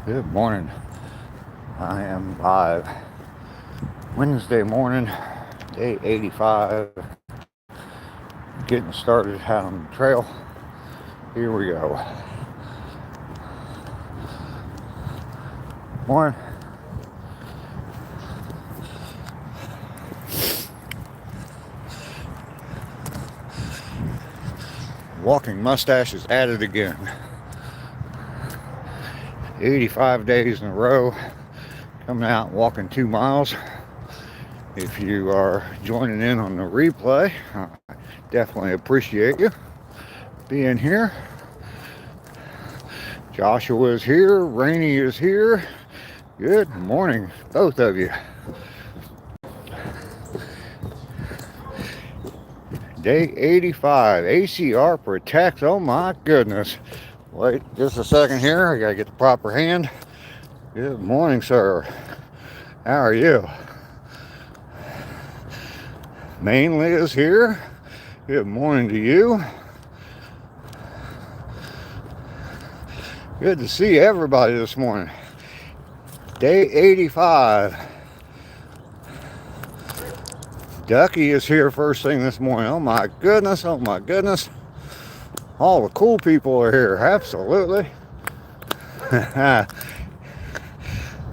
Good morning. I am live. Wednesday morning, day 85. Getting started out on the trail. Here we go. Morning. Walking mustache is at it again. 85 days in a row. Coming out and walking 2 miles. If you are joining in on the replay, I definitely appreciate you being here. Joshua is here. Rainey is here. Good morning, both of you. Day 85. ACR protects. Oh my goodness. Wait just a second here. I gotta get the proper hand. Good morning, sir. How are you? Mainly is here. Good morning to you. Good to see everybody this morning. Day 85. Ducky is here first thing this morning. Oh my goodness, oh my goodness. All the cool people are here, absolutely.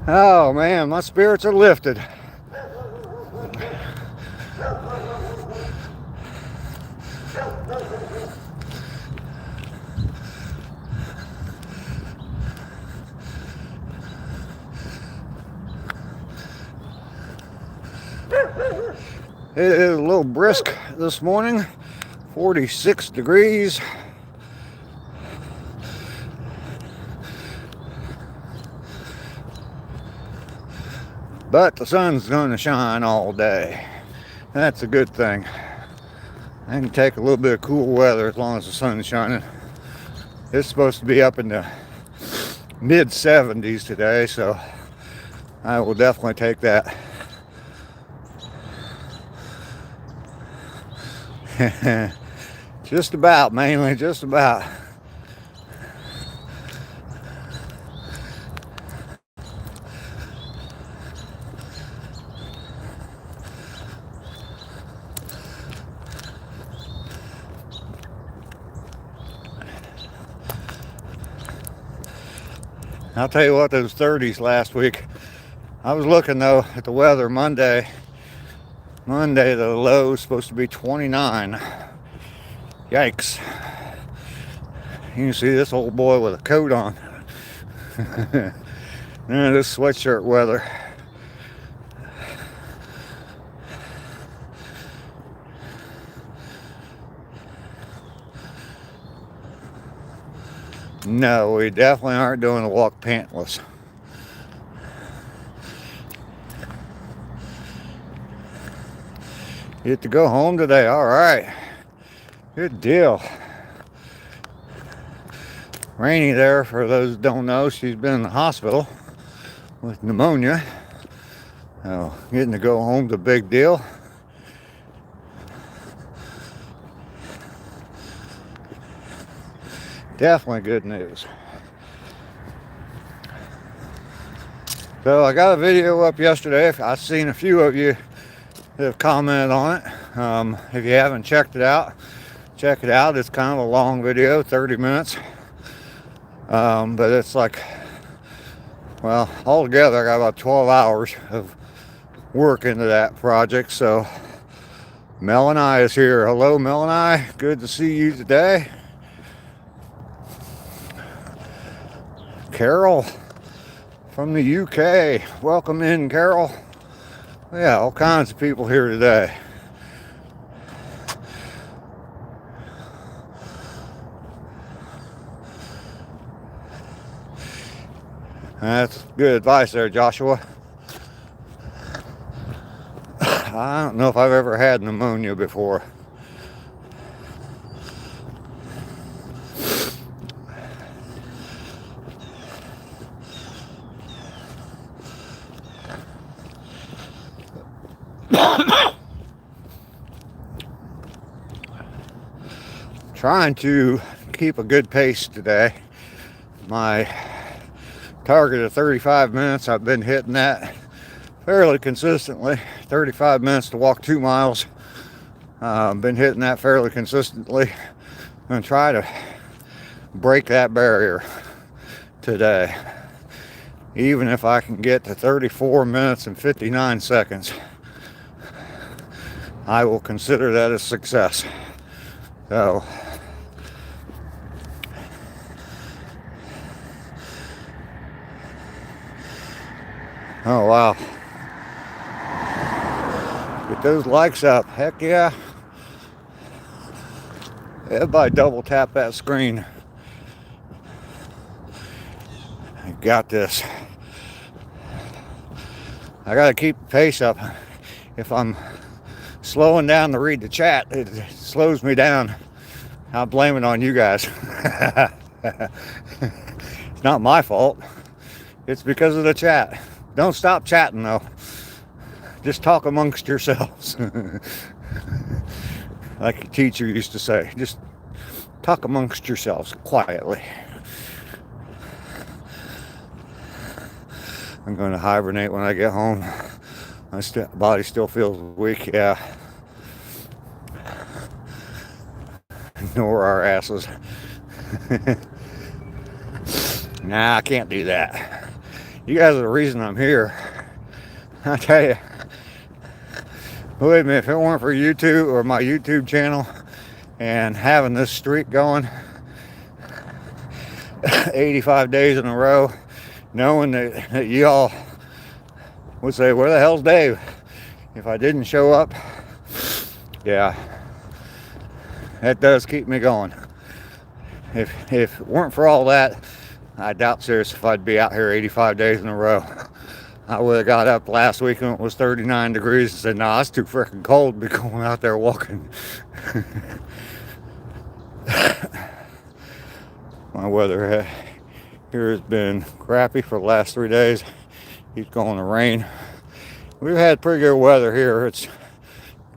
Oh man, my spirits are lifted. It is a little brisk this morning, 46 degrees. But the sun's going to shine all day. That's a good thing. I can take a little bit of cool weather as long as the sun's shining. It's supposed to be up in the mid 70s today, so I will definitely take that. Just about, mainly, just about. I'll tell you what, those 30s last week. I was looking though at the weather Monday. Monday, the low is supposed to be 29. Yikes. You can see this old boy with a coat on. This sweatshirt weather. No, we definitely aren't doing a walk pantless. Get to go home today. All right. Good deal. Rainey there, for those who don't know, she's been in the hospital with pneumonia. Oh, getting to go home's a big deal. Definitely good news. So I got a video up yesterday. I've seen a few of you that have commented on it. If you haven't checked it out, check it out. It's kind of a long video, 30 minutes. But it's like, well, altogether I got about 12 hours of work into that project. So Mel and I is here. Hello, Mel and I. Good to see you today. Carol from the UK. Welcome in, Carol. Yeah, all kinds of people here today. That's good advice there, Joshua. I don't know if I've ever had pneumonia before. Trying to keep a good pace today. My target of 35 minutes. I've been hitting that fairly consistently. 35 minutes to walk 2 miles. Been hitting that fairly consistently. I'm going to try to break that barrier today. Even if I can get to 34 minutes and 59 seconds, I will consider that a success. So, oh wow. Get those likes up. Heck yeah. Everybody double tap that screen. I got this. I gotta keep the pace up. If I'm slowing down to read the chat, it slows me down. I'll blame it on you guys. It's not my fault. It's because of the chat. Don't stop chatting though. Just talk amongst yourselves. Like a teacher used to say, just talk amongst yourselves quietly. I'm going to hibernate when I get home. My body still feels weak, yeah. Ignore our asses. Nah, I can't do that. You guys are the reason I'm here. I tell you, believe me, if it weren't for YouTube or my YouTube channel and having this streak going 85 days in a row, knowing that y'all would say, where the hell's Dave? If I didn't show up, yeah, that does keep me going. If it weren't for all that, I doubt serious if I'd be out here 85 days in a row. I would have got up last week when it was 39 degrees and said, nah, it's too freaking cold to be going out there walking. My weather here has been crappy for the last 3 days. Keeps going to rain. We've had pretty good weather here. It's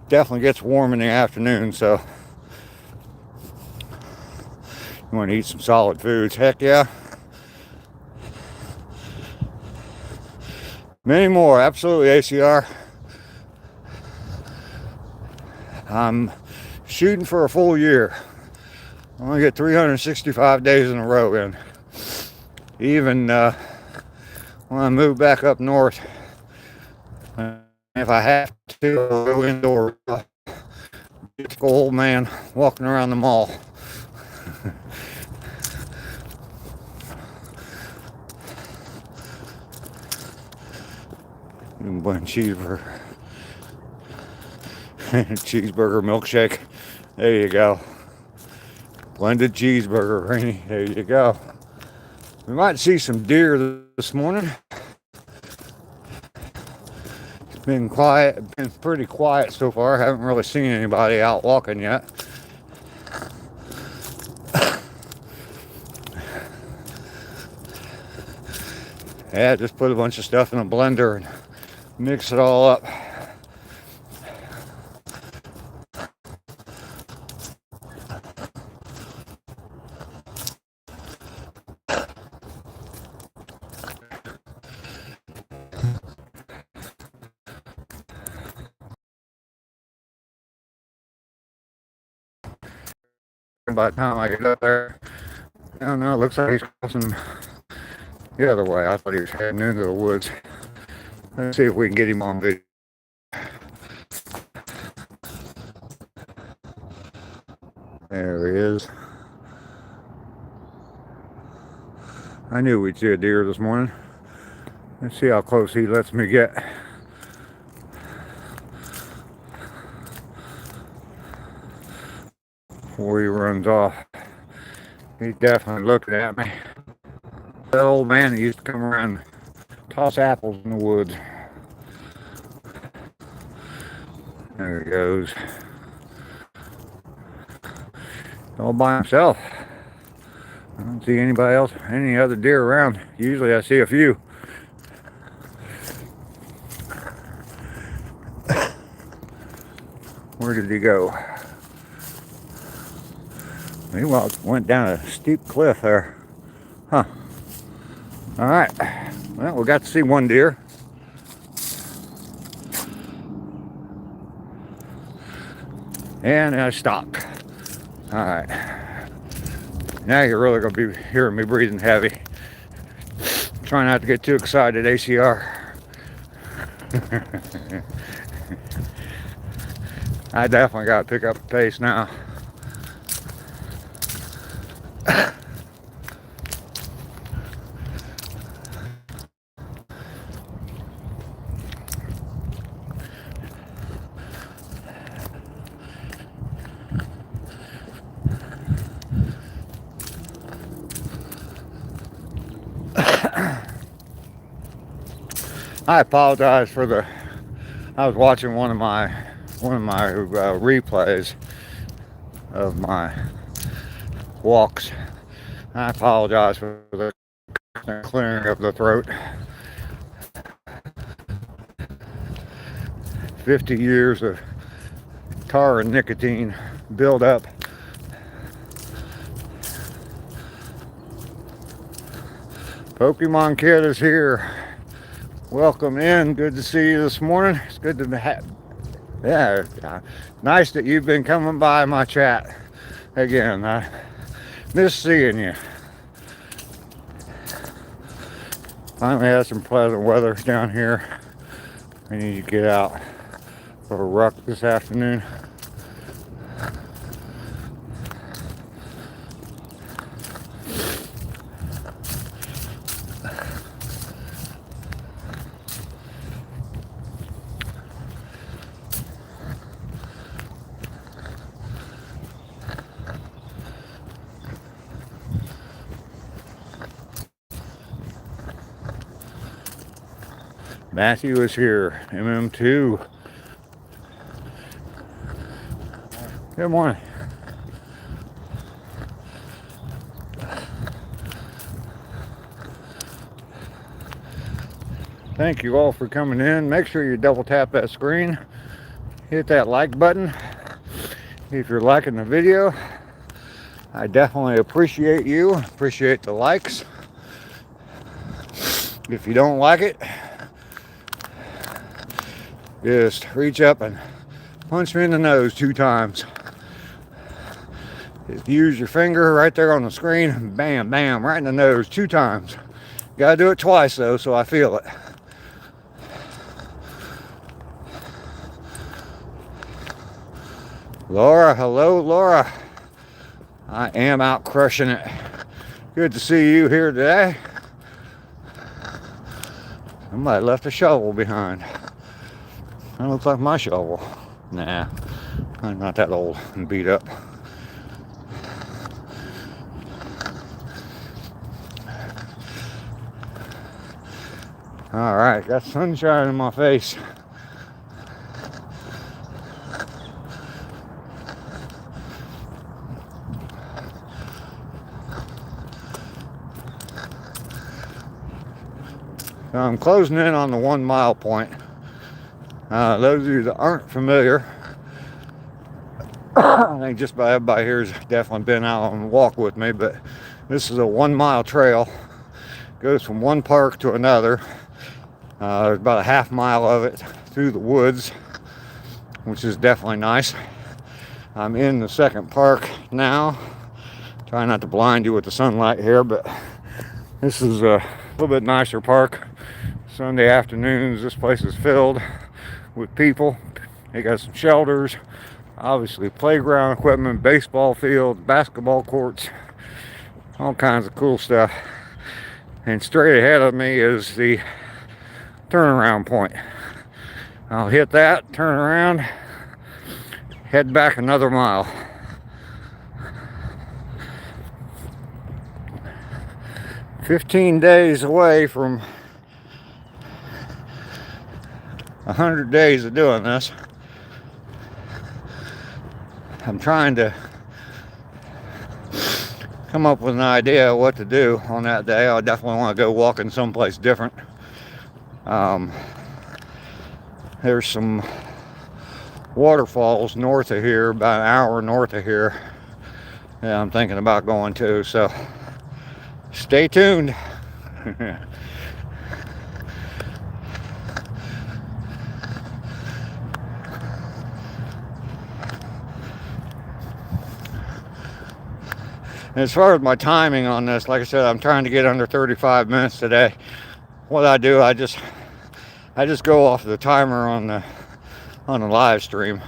definitely gets warm in the afternoon, so you want to eat some solid foods. Heck yeah. Many more, absolutely, ACR. I'm shooting for a full year. I'm gonna get 365 days in a row in. Even when I move back up north, if I have to, I'll go indoor. Typical old man walking around the mall. Blend cheeseburger. Cheeseburger milkshake. There you go. Blended cheeseburger, Rainy. There you go. We might see some deer this morning. It's been quiet, been pretty quiet so far. Haven't really seen anybody out walking yet. Yeah, just put a bunch of stuff in a blender and mix it all up. By the time I get up there, I don't know, it looks like he's crossing the other way. I thought he was heading into the woods. Let's see if we can get him on video. There he is. I knew we'd see a deer this morning. Let's see how close he lets me get. Before he runs off. He's definitely looking at me. That old man that used to come around and toss apples in the woods. There he goes. All by himself. I don't see anybody else, any other deer around. Usually I see a few. Where did he go? He went down a steep cliff there. Huh. All right, well, we got to see one deer. And I stopped. All right, now you're really gonna be hearing me breathing heavy. Try not to get too excited, ACR. I definitely got to pick up the pace now. I apologize for the. I was watching one of my replays of my walks. I apologize for the clearing of the throat. 50 years of tar and nicotine buildup. Pokemon Kid is here. Welcome in. Good to see you this morning. It's good to have. Yeah, nice that you've been coming by my chat again. I miss seeing you. Finally had some pleasant weather down here. I need to get out for a ruck this afternoon. Matthew is here, MM2. Good morning. Thank you all for coming in. Make sure you double tap that screen. Hit that like button if you're liking the video. I definitely appreciate you. Appreciate the likes. If you don't like it, just reach up and punch me in the nose 2 times. Just use your finger right there on the screen. Bam, bam, right in the nose 2 times. Gotta do it twice though, so I feel it. Laura, hello Laura. I am out crushing it. Good to see you here today. Somebody left a shovel behind. That looks like my shovel. Nah, I'm not that old and beat up. All right, got sunshine in my face. So I'm closing in on the 1 mile point. Those of you that aren't familiar, I think just about everybody here has definitely been out on a walk with me, but this is a 1 mile trail. Goes from one park to another. There's about a half mile of it through the woods, which is definitely nice. I'm in the second park now. Try not to blind you with the sunlight here, but this is a little bit nicer park. Sunday afternoons, this place is filled with people. They got some shelters, obviously playground equipment, baseball fields, basketball courts, all kinds of cool stuff. And straight ahead of me is the turnaround point. I'll hit that, turn around, head back another mile. "15 days away from 100 days of doing this. I'm trying to come up with an idea of what to do on that day. I definitely want to go walking someplace different. There's some waterfalls north of here, about an hour north of here, that I'm thinking about going to, so stay tuned. As far as my timing on this, like I said, I'm trying to get under 35 minutes today. What I do, I just go off the timer on the live stream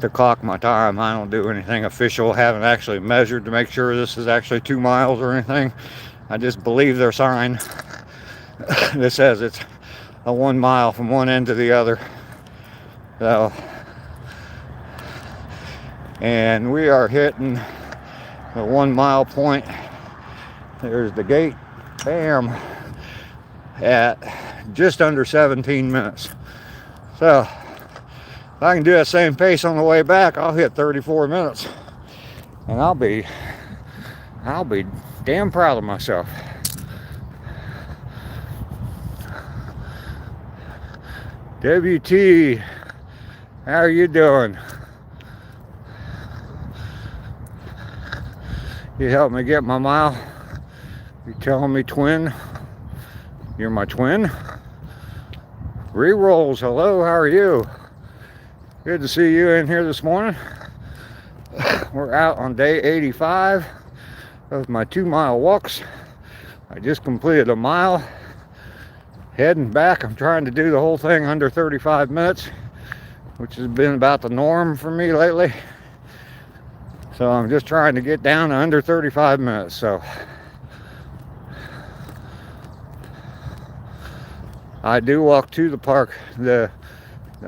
to clock my time. I don't do anything official. Haven't actually measured to make sure this is actually 2 miles or anything. I just believe their sign that says it's a 1 mile from one end to the other. So, and we are hitting the 1 mile point. There's the gate. Bam. At just under 17 minutes. So if I can do that same pace on the way back, I'll hit 34 minutes. And I'll be damn proud of myself. WT, how are you doing? You helped me get my mile. You telling me twin? You're my twin. Rerolls, hello, how are you? Good to see you in here this morning. We're out on day 85 of my 2 mile walks. I just completed a mile. Heading back, I'm trying to do the whole thing under 35 minutes, which has been about the norm for me lately. So I'm just trying to get down to under 35 minutes. So I do walk to the park.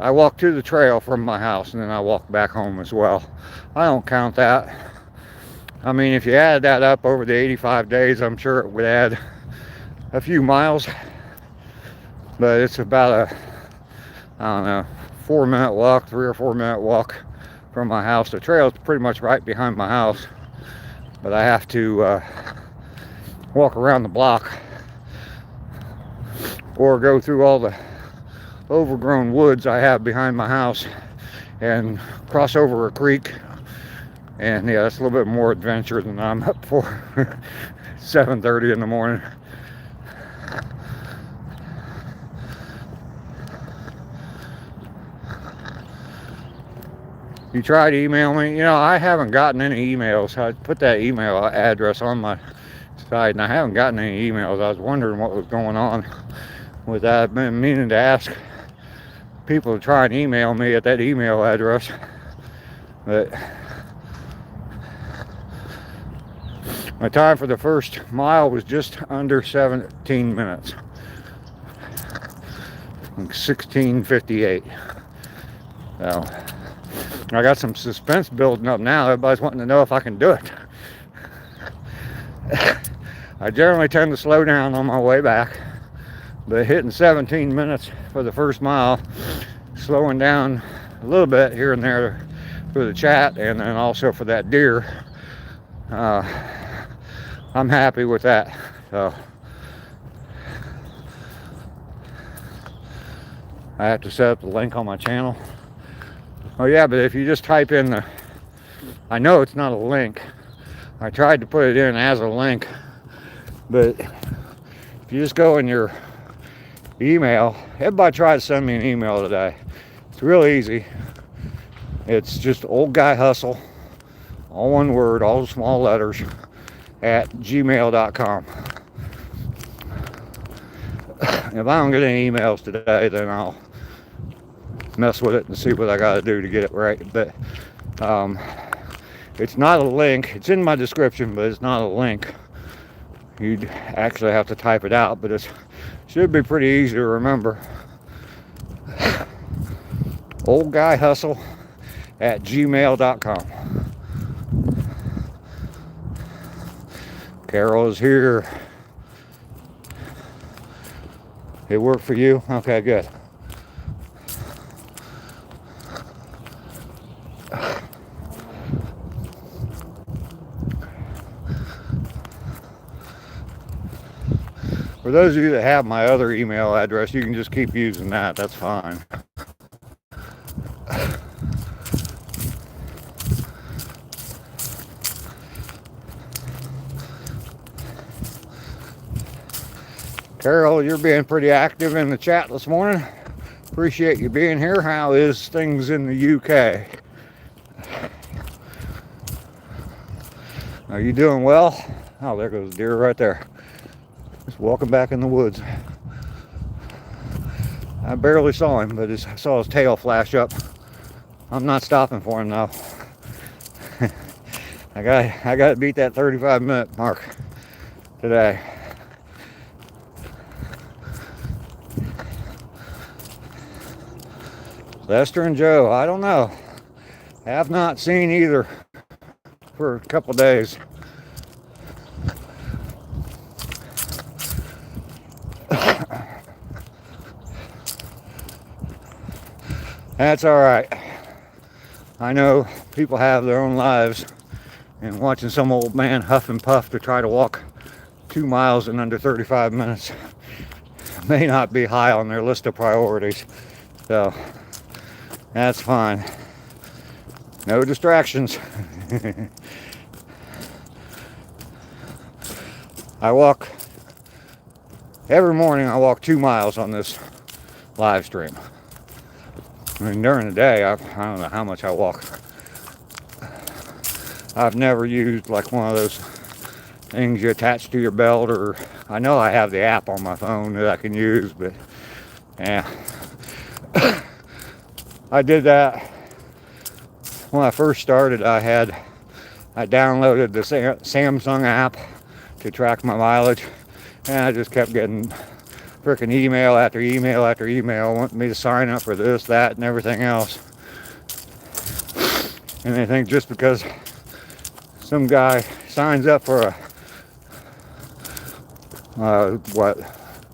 I walk to the trail from my house, and then I walk back home as well. I don't count that. I mean, if you add that up over the 85 days, I'm sure it would add a few miles. But it's about a, I don't know, 4-minute walk, 3 or 4 minute walk from my house. The trail is pretty much right behind my house, but I have to walk around the block or go through all the overgrown woods I have behind my house and cross over a creek. And yeah, that's a little bit more adventure than I'm up for. 7:30 in the morning. You tried to email me? You know, I haven't gotten any emails. I put that email address on my site, and I haven't gotten any emails. I was wondering what was going on with that. I've been meaning to ask people to try and email me at that email address. But my time for the first mile was just under 17 minutes. 16:58. So I got some suspense building up now. Everybody's wanting to know if I can do it. I generally tend to slow down on my way back, but hitting 17 minutes for the first mile, slowing down a little bit here and there for the chat, and then also for that deer, I'm happy with that. So I have to set up the link on my channel. Oh yeah, but if you just type in the, I know it's not a link. I tried to put it in as a link, but if you just go in your email, everybody tried to send me an email today. It's real easy. It's just Old Guy Hustle, all one word, all small letters, at gmail.com. If I don't get any emails today, then I'll mess with it and see what I got to do to get it right. But it's not a link. It's in my description, but it's not a link. You'd actually have to type it out, but it should be pretty easy to remember. Old Guy Hustle at gmail.com. Carol is here. It worked for you? Okay, good. For those of you that have my other email address, you can just keep using that. That's fine. Carol, you're being pretty active in the chat this morning. Appreciate you being here. How is things in the UK? Are you doing well? Oh, there goes a deer right there. Just walking back in the woods. I barely saw him, but I saw his tail flash up. I'm not stopping for him now. I got to beat that 35-minute mark today. Lester and Joe, I don't know. Have not seen either for a couple days. That's all right. I know people have their own lives, and watching some old man huff and puff to try to walk 2 miles in under 35 minutes may not be high on their list of priorities. So that's fine. No distractions. I walk every morning. I walk 2 miles on this live stream. I mean, during the day, I don't know how much I walk. I've never used like one of those things you attach to your belt, or I know I have the app on my phone that I can use, but yeah. I did that when I first started. I downloaded the Samsung app to track my mileage, and I just kept getting freaking email after email after email wanting me to sign up for this, that, and everything else. And they think just because some guy signs up for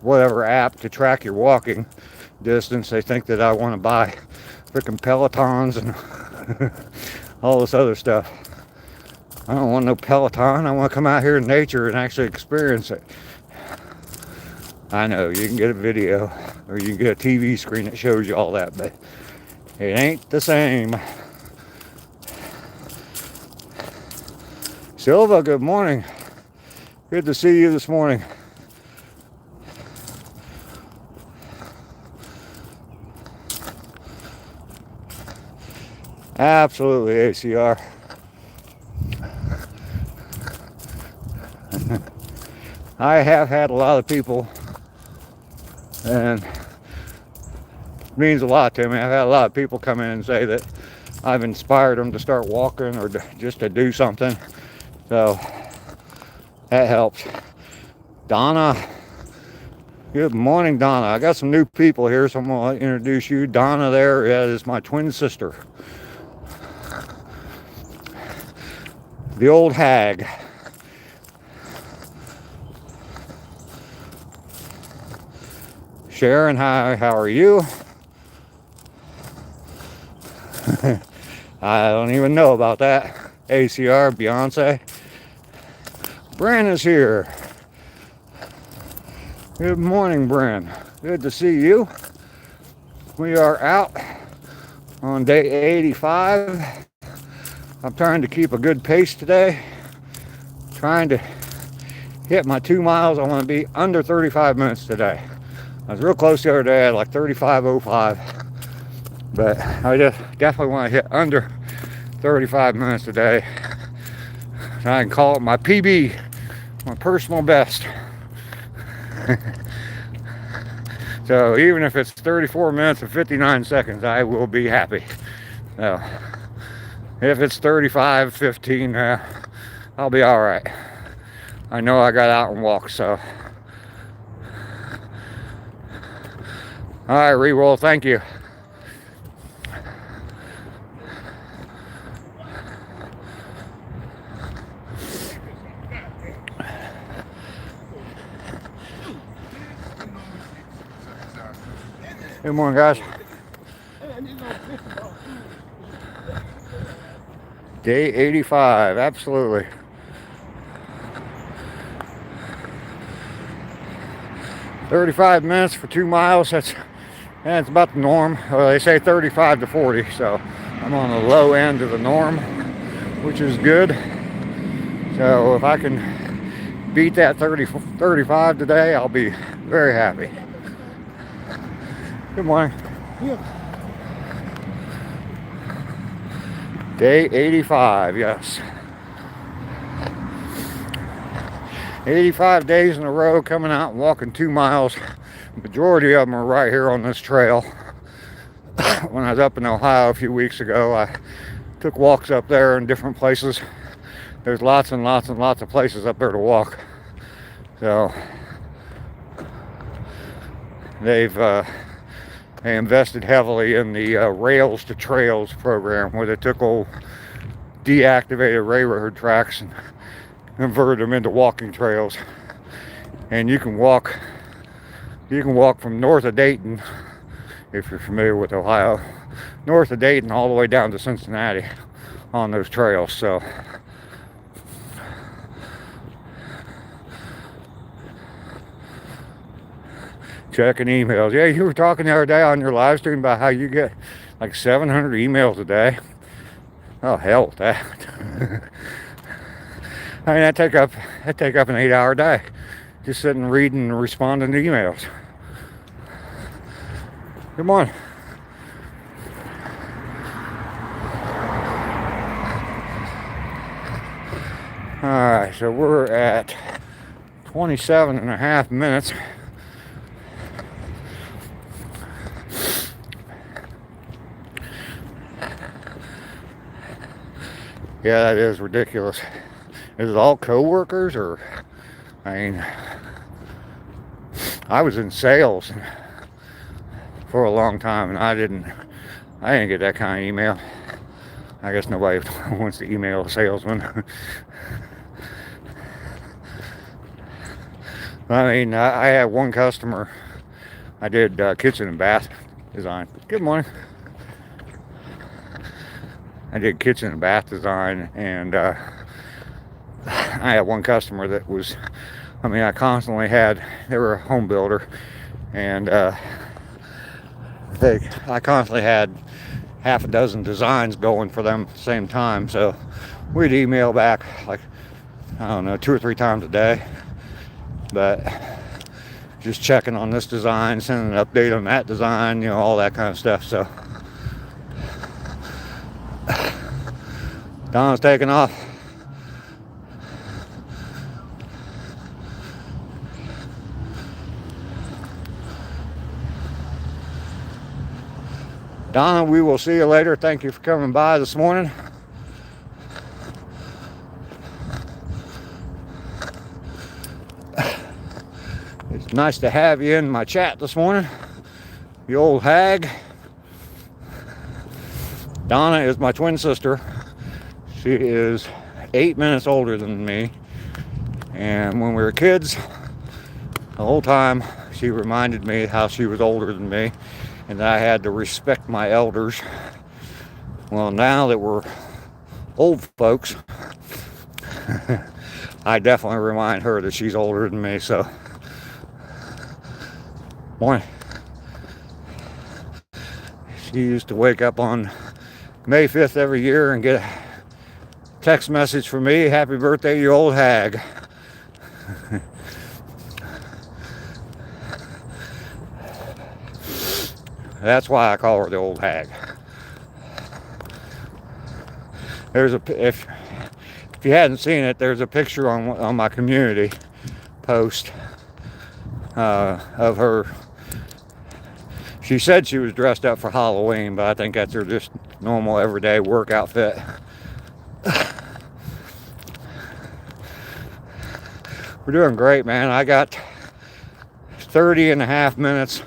whatever app to track your walking distance, they think that I want to buy freaking Pelotons and all this other stuff. I don't want no Peloton. I want to come out here in nature and actually experience it. I know you can get a video or you can get a TV screen that shows you all that, but it ain't the same. Silva, good morning. Good to see you this morning. Absolutely, ACR. I have had a lot of people, and it means a lot to me. I've had a lot of people come in and say that I've inspired them to start walking or just to do something. So that helps. Donna, good morning, Donna. I got some new people here, so I'm going to introduce you. Donna there is my twin sister, the old hag. Sharon, hi, how are you? I don't even know about that. ACR, Beyonce. Bran is here. Good morning, Bran. Good to see you. We are out on day 85. I'm trying to keep a good pace today. Trying to hit my 2 miles. I want to be under 35 minutes today. I was real close the other day at like 35:05, but I just definitely want to hit under 35 minutes today. I can call it my PB, my personal best. So even if it's 34 minutes and 59 seconds, I will be happy. So if it's 35:15, I'll be all right. I know I got out and walked, so. All right, Reroll, thank you. Good morning, guys. Day 85, absolutely. "35 minutes for 2 miles, that's about the norm. They say 35 to 40, so I'm on the low end of the norm, which is good. So if I can beat that 35 today, I'll be Very happy. Good morning. Yeah. Day 85, yes. 85 days in a row coming out and walking 2 miles. Majority of them are right here on this trail. When I was up in Ohio a few weeks ago, I took walks up there in different places. There's lots and lots and lots of places up there to walk. So they invested heavily in the Rails to Trails program, where they took old deactivated railroad tracks and converted them into walking trails. And you can walk from north of Dayton, if you're familiar with Ohio, north of Dayton all the way down to Cincinnati on those trails. So checking emails. Yeah, you were talking the other day on your live stream about how you get like 700 emails a day. Oh, hell with that. I mean, that take up an 8-hour day, just sitting reading and responding to emails. Good morning. All right, so we're at 27 and a half minutes. Yeah, that is ridiculous. Is it all co-workers, or, I mean, I was in sales for a long time, and I didn't get that kind of email. I guess nobody wants to email a salesman. I mean, I had one customer. I did kitchen and bath design. Good morning. I did kitchen and bath design, and I had one customer that was, I mean, I constantly had, they were a home builder, and I constantly had half a dozen designs going for them at the same time. So we'd email back like, I don't know, 2 or 3 times a day, but just checking on this design, sending an update on that design, you know, all that kind of stuff. So Donna's taking off. Donna, we will see you later. Thank you for coming by this morning. It's nice to have you in my chat this morning, you old hag. Donna is my twin sister. She is 8 minutes older than me. And when we were kids, the whole time she reminded me how she was older than me and that I had to respect my elders. Well, now that we're old folks, I definitely remind her that she's older than me. So, morning. She used to wake up on May 5th every year and get a text message from me, "Happy birthday, you old hag." That's why I call her the old hag. There's if you hadn't seen it, there's a picture on my community post of her. She said she was dressed up for Halloween, but I think that's her just normal everyday work outfit. We're doing great, man. I got 30 and a half minutes.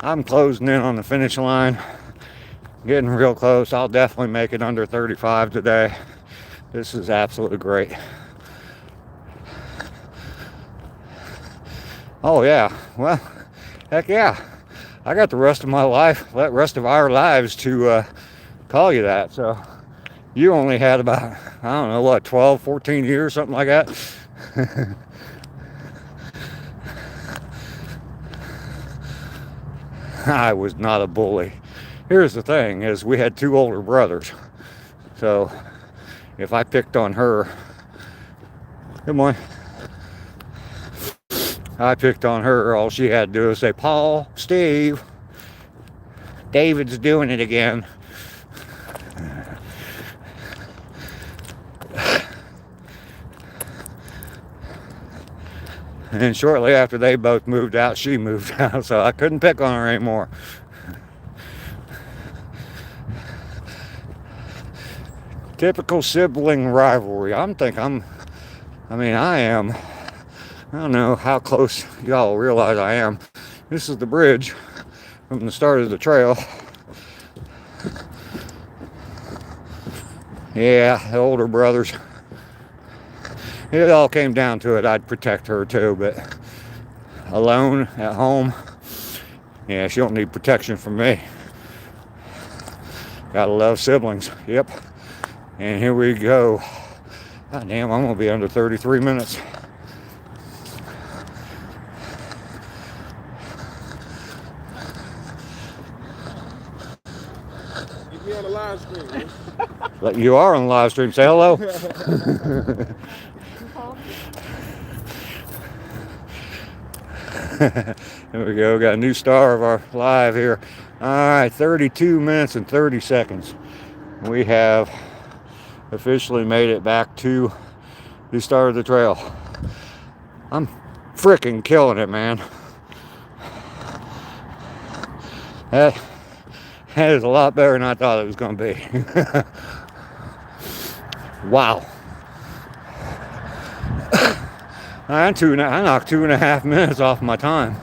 I'm closing in on the finish line. Getting real close. I'll definitely make it under 35 today. This is absolutely great. Oh yeah, well, heck yeah. I got the rest of my life, the rest of our lives to call you that. So you only had about, I don't know, what, 12, 14 years, something like that. I was not a bully. Here's the thing, is we had 2 older brothers. So if I picked on her, good morning. I picked on her. All she had to do was say, Paul, Steve, David's doing it again. And shortly after they both moved out, she moved out, so I couldn't pick on her anymore. Typical sibling rivalry. I am. I don't know how close y'all realize I am. This is the bridge from the start of the trail. Yeah, the older brothers. It all came down to it. I'd protect her too, but alone at home, yeah, she don't need protection from me. Gotta love siblings. Yep. And here we go. God damn, I'm gonna be under 33 minutes. Get me on the live stream, man. You are on the live stream. Say hello. There we go. Got a new star of our live here. All right, 32 minutes and 30 seconds. We have officially made it back to the start of the trail. I'm freaking killing it, man. That is a lot better than I thought it was going to be. Wow. I knocked 2.5 minutes off my time.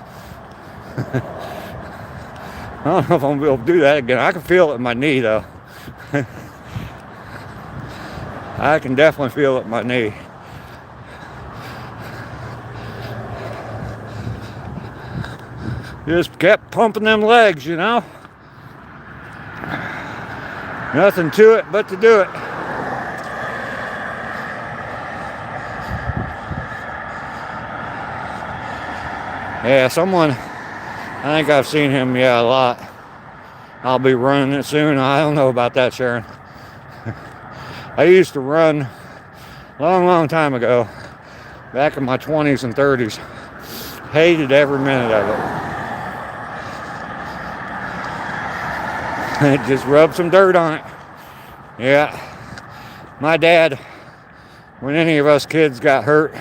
I don't know if I'm going to be able to do that again. I can feel it in my knee, though. I can definitely feel it in my knee. Just kept pumping them legs, you know. Nothing to it but to do it. Yeah, someone, I think I've seen him, a lot. I'll be running it soon. I don't know about that, Sharon. I used to run a long time ago, back in my 20s and 30s. Hated every minute of it. It just rubbed some dirt on it. Yeah. My dad, when any of us kids got hurt,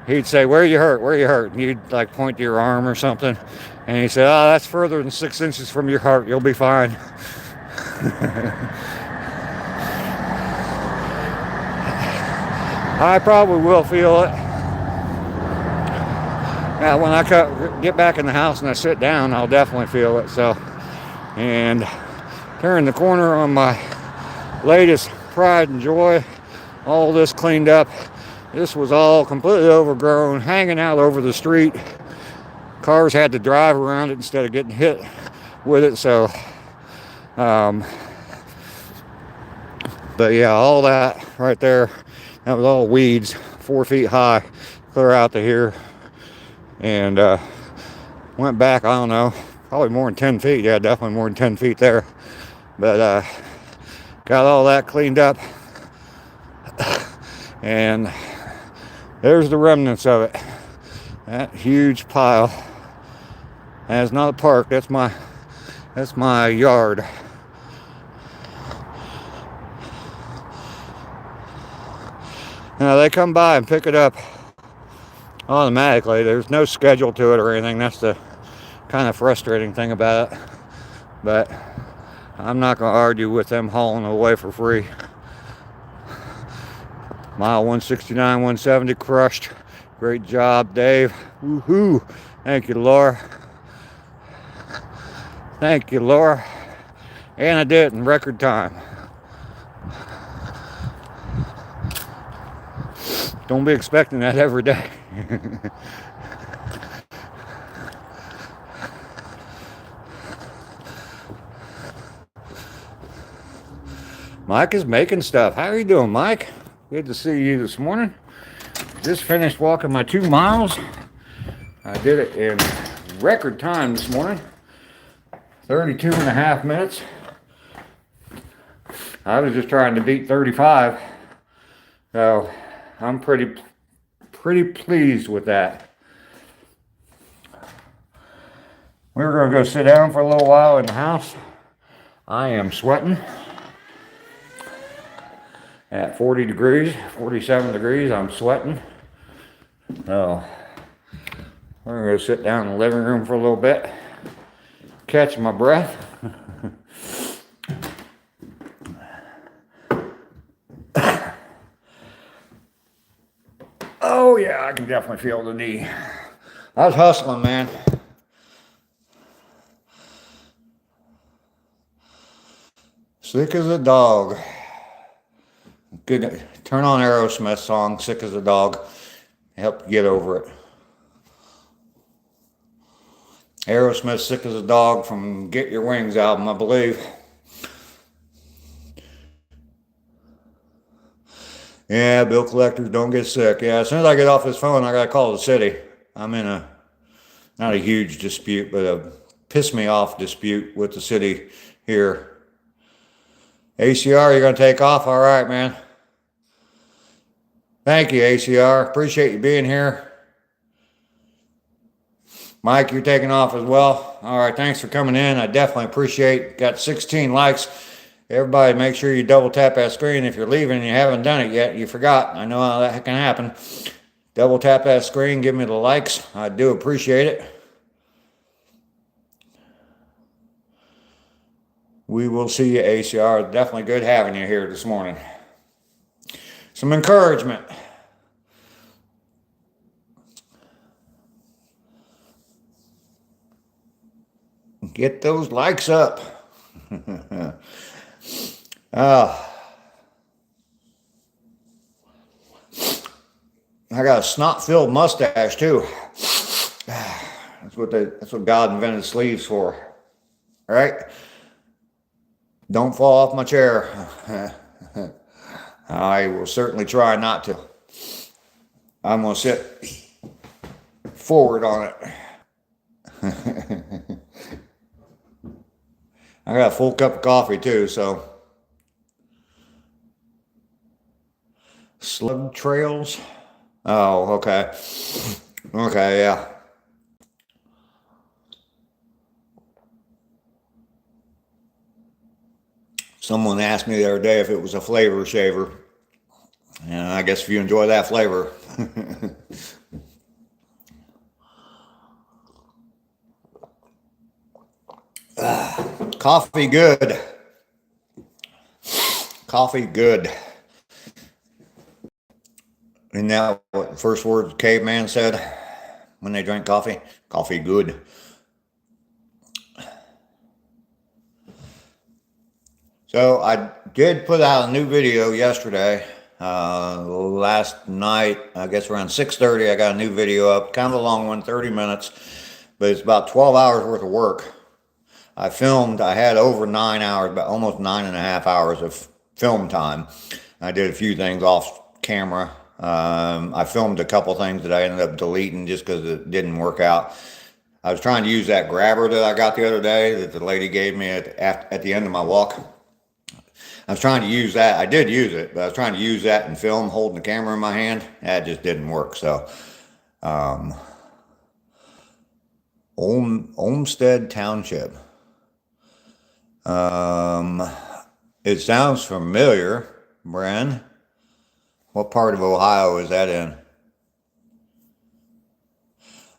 he'd say, where you hurt? Where you hurt? And you'd like point to your arm or something. And he said, oh, that's further than 6 inches from your heart. You'll be fine. I probably will feel it. Now, when I get back in the house and I sit down, I'll definitely feel it. So, and turn the corner on my latest pride and joy. All this cleaned up. This was all completely overgrown, hanging out over the street. Cars had to drive around it instead of getting hit with it. So, but yeah, all that right there, that was all weeds, 4 feet high, clear out to here. And went back, I don't know, probably more than 10 feet. Yeah, definitely more than 10 feet there. But got all that cleaned up. And there's the remnants of it. That huge pile. That's not a park, that's my yard. Now they come by and pick it up automatically. There's no schedule to it or anything. That's the kind of frustrating thing about it. But I'm not going to argue with them hauling it away for free. Mile 169, 170 crushed. Great job, Dave. Woohoo. Thank you, Laura. Thank you, Laura. And I did it in record time. Don't be expecting that every day. Mike is making stuff. How are you doing, Mike? Good to see you this morning. Just finished walking my 2 miles. I did it in record time this morning. 32.5 minutes. I was just trying to beat 35. So I'm pretty pleased with that. We're going to go sit down for a little while in the house. I am sweating at 40 degrees, 47 degrees. I'm sweating. So we're going to go sit down in the living room for a little bit, catch my breath. Oh yeah, I can definitely feel the knee. I was hustling, man. Sick as a dog. Good. Turn on Aerosmith song, Sick as a Dog. Help you get over it. Aerosmith, Sick as a Dog from Get Your Wings album, I believe. Yeah, bill collectors don't get sick. Yeah, as soon as I get off this phone, I gotta call the city. I'm in not a huge dispute, but a piss me off dispute with the city here. ACR, you're gonna take off? All right, man. Thank you, ACR. Appreciate you being here. Mike, you're taking off as well. All right, thanks for coming in. I definitely appreciate. Got 16 likes. Everybody, make sure you double tap that screen. If you're leaving and you haven't done it yet, you forgot. I know how that can happen. Double tap that screen. Give me the likes. I do appreciate it. We will see you, ACR. Definitely good having you here this morning. Some encouragement. Get those likes up. I got a snot-filled mustache too. That's what God invented sleeves for. All right? Don't fall off my chair. I will certainly try not to. I'm going to sit forward on it. I got a full cup of coffee too, so. Slug trails. Oh, okay. Okay, yeah. Someone asked me the other day if it was a flavor shaver. And I guess if you enjoy that flavor. Coffee good. Coffee good. Isn't that what the first word the caveman said when they drank coffee? Coffee good. So I did put out a new video yesterday. Last night, I guess around 6:30, I got a new video up. Kind of a long one, 30 minutes. But it's about 12 hours worth of work. I had over 9 hours, about almost 9.5 hours of film time. I did a few things off camera. I filmed a couple things that I ended up deleting just because it didn't work out. I was trying to use that grabber that I got the other day that the lady gave me at the end of my walk. I was trying to use that. I did use it, but I was trying to use that in film, holding the camera in my hand. That just didn't work. So, Olmsted Township. It sounds familiar, Bren. What part of Ohio is that in?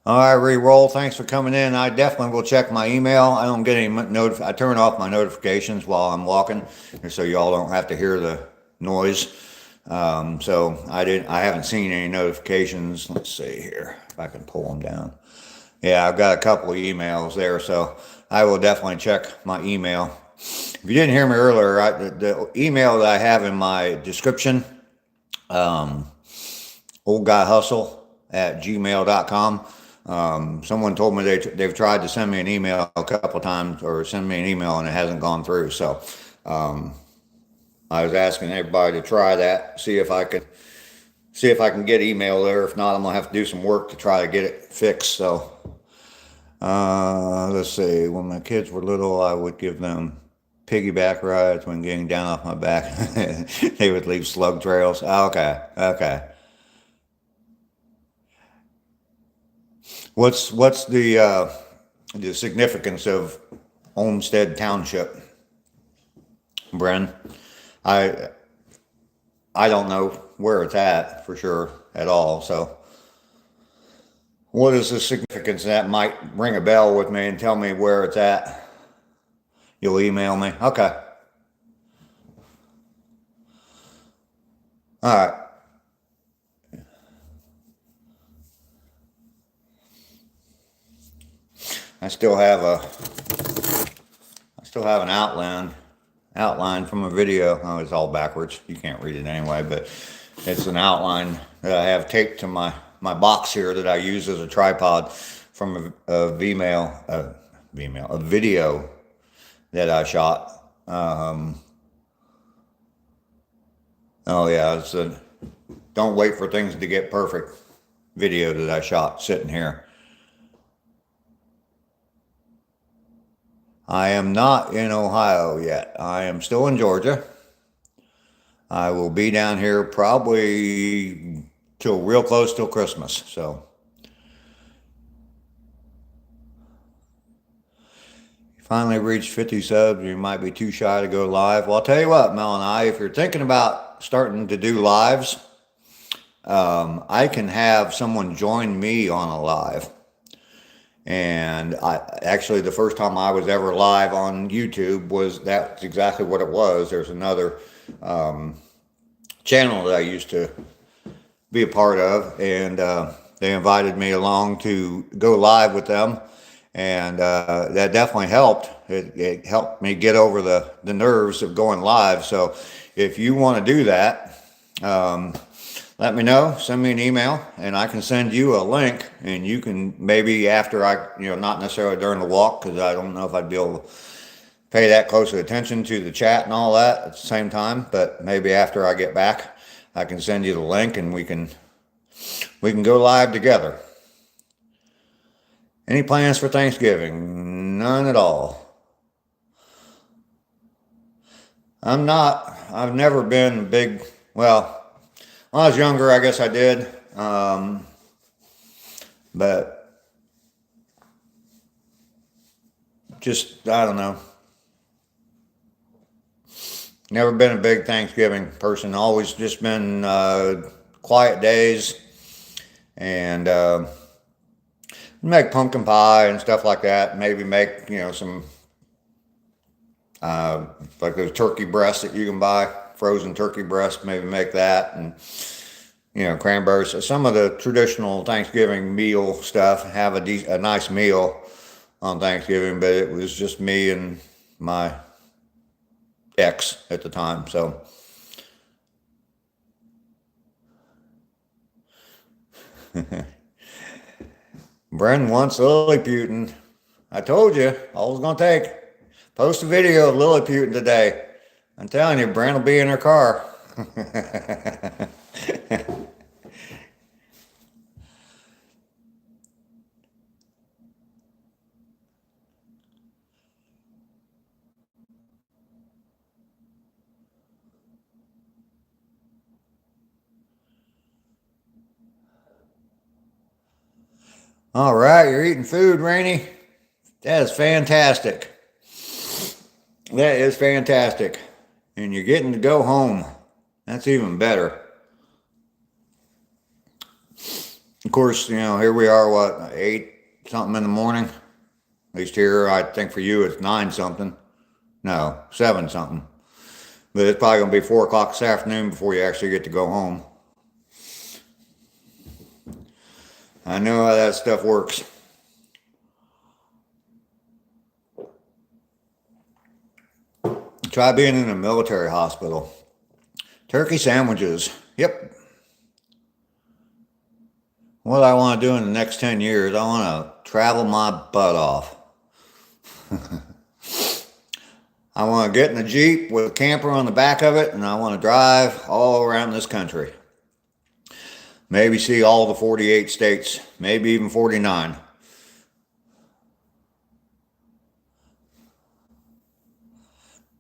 All right, re-roll. Thanks for coming in. I definitely will check my email. I don't get any I turn off my notifications while I'm walking, so y'all don't have to hear the noise. So I haven't seen any notifications. Let's see here if I can pull them down. Yeah, I've got a couple of emails there, so I will definitely check my email. If you didn't hear me earlier, the email that I have in my description, oldguyhustle@gmail.com. Someone told me they've tried to send me an email a couple times, or send me an email, and it hasn't gone through. So I was asking everybody to try that, see if I can get email there. If not, I'm gonna have to do some work to try to get it fixed. So let's see. When my kids were little, I would give them piggyback rides when getting down off my back. They would leave slug trails. Okay. What's the the significance of Olmsted Township. Bren, I don't know where it's at for sure at all. So what is the significance? That might ring a bell with me and tell me where it's at. You'll email me. Okay. All right. I still have an outline from a video. Oh, it's all backwards. You can't read it anyway, but it's an outline that I have taped to my box here that I use as a tripod from a video that I shot. Oh yeah, it's a don't wait for things to get perfect video that I shot sitting here. I am not in Ohio yet. I am still in Georgia. I will be down here probably till real close till Christmas. So finally reached 50 subs. You might be too shy to go live. Well, I'll tell you what, Mel and I, if you're thinking about starting to do lives, I can have someone join me on a live. And actually the first time I was ever live on YouTube that's exactly what it was. There's another channel that I used to be a part of, and they invited me along to go live with them, and that definitely helped. It helped me get over the nerves of going live. So if you want to do that, let me know, send me an email, and I can send you a link, and you can maybe after not necessarily during the walk, because I don't know if I'd be able to pay that close attention to the chat and all that at the same time, but maybe after I get back, I can send you the link and we can go live together. Any plans for Thanksgiving? None at all. I've never been big, well, when I was younger, I guess I did, but just, I don't know. Never been a big Thanksgiving person. Always just been quiet days, and make pumpkin pie and stuff like that. Maybe make, some like those turkey breasts that you can buy. Frozen turkey breast, maybe make that, and cranberries. Some of the traditional Thanksgiving meal stuff. Have a nice meal on Thanksgiving, but it was just me and my ex at the time. So Bren wants Lilliputian. I told you all it was gonna take. Post a video of Lilliputian today. I'm telling you, Bren will be in her car. All right, you're eating food, Rainey. That is fantastic. That is fantastic. And you're getting to go home. That's even better. Of course, here we are, 8 something in the morning? At least here, I think for you it's 9 something. No, 7 something. But it's probably going to be 4 o'clock this afternoon before you actually get to go home. I know how that stuff works. Try being in a military hospital. Turkey sandwiches. Yep. What I want to do in the next 10 years, I want to travel my butt off. I want to get in a Jeep with a camper on the back of it, and I want to drive all around this country. Maybe see all the 48 states, maybe even 49.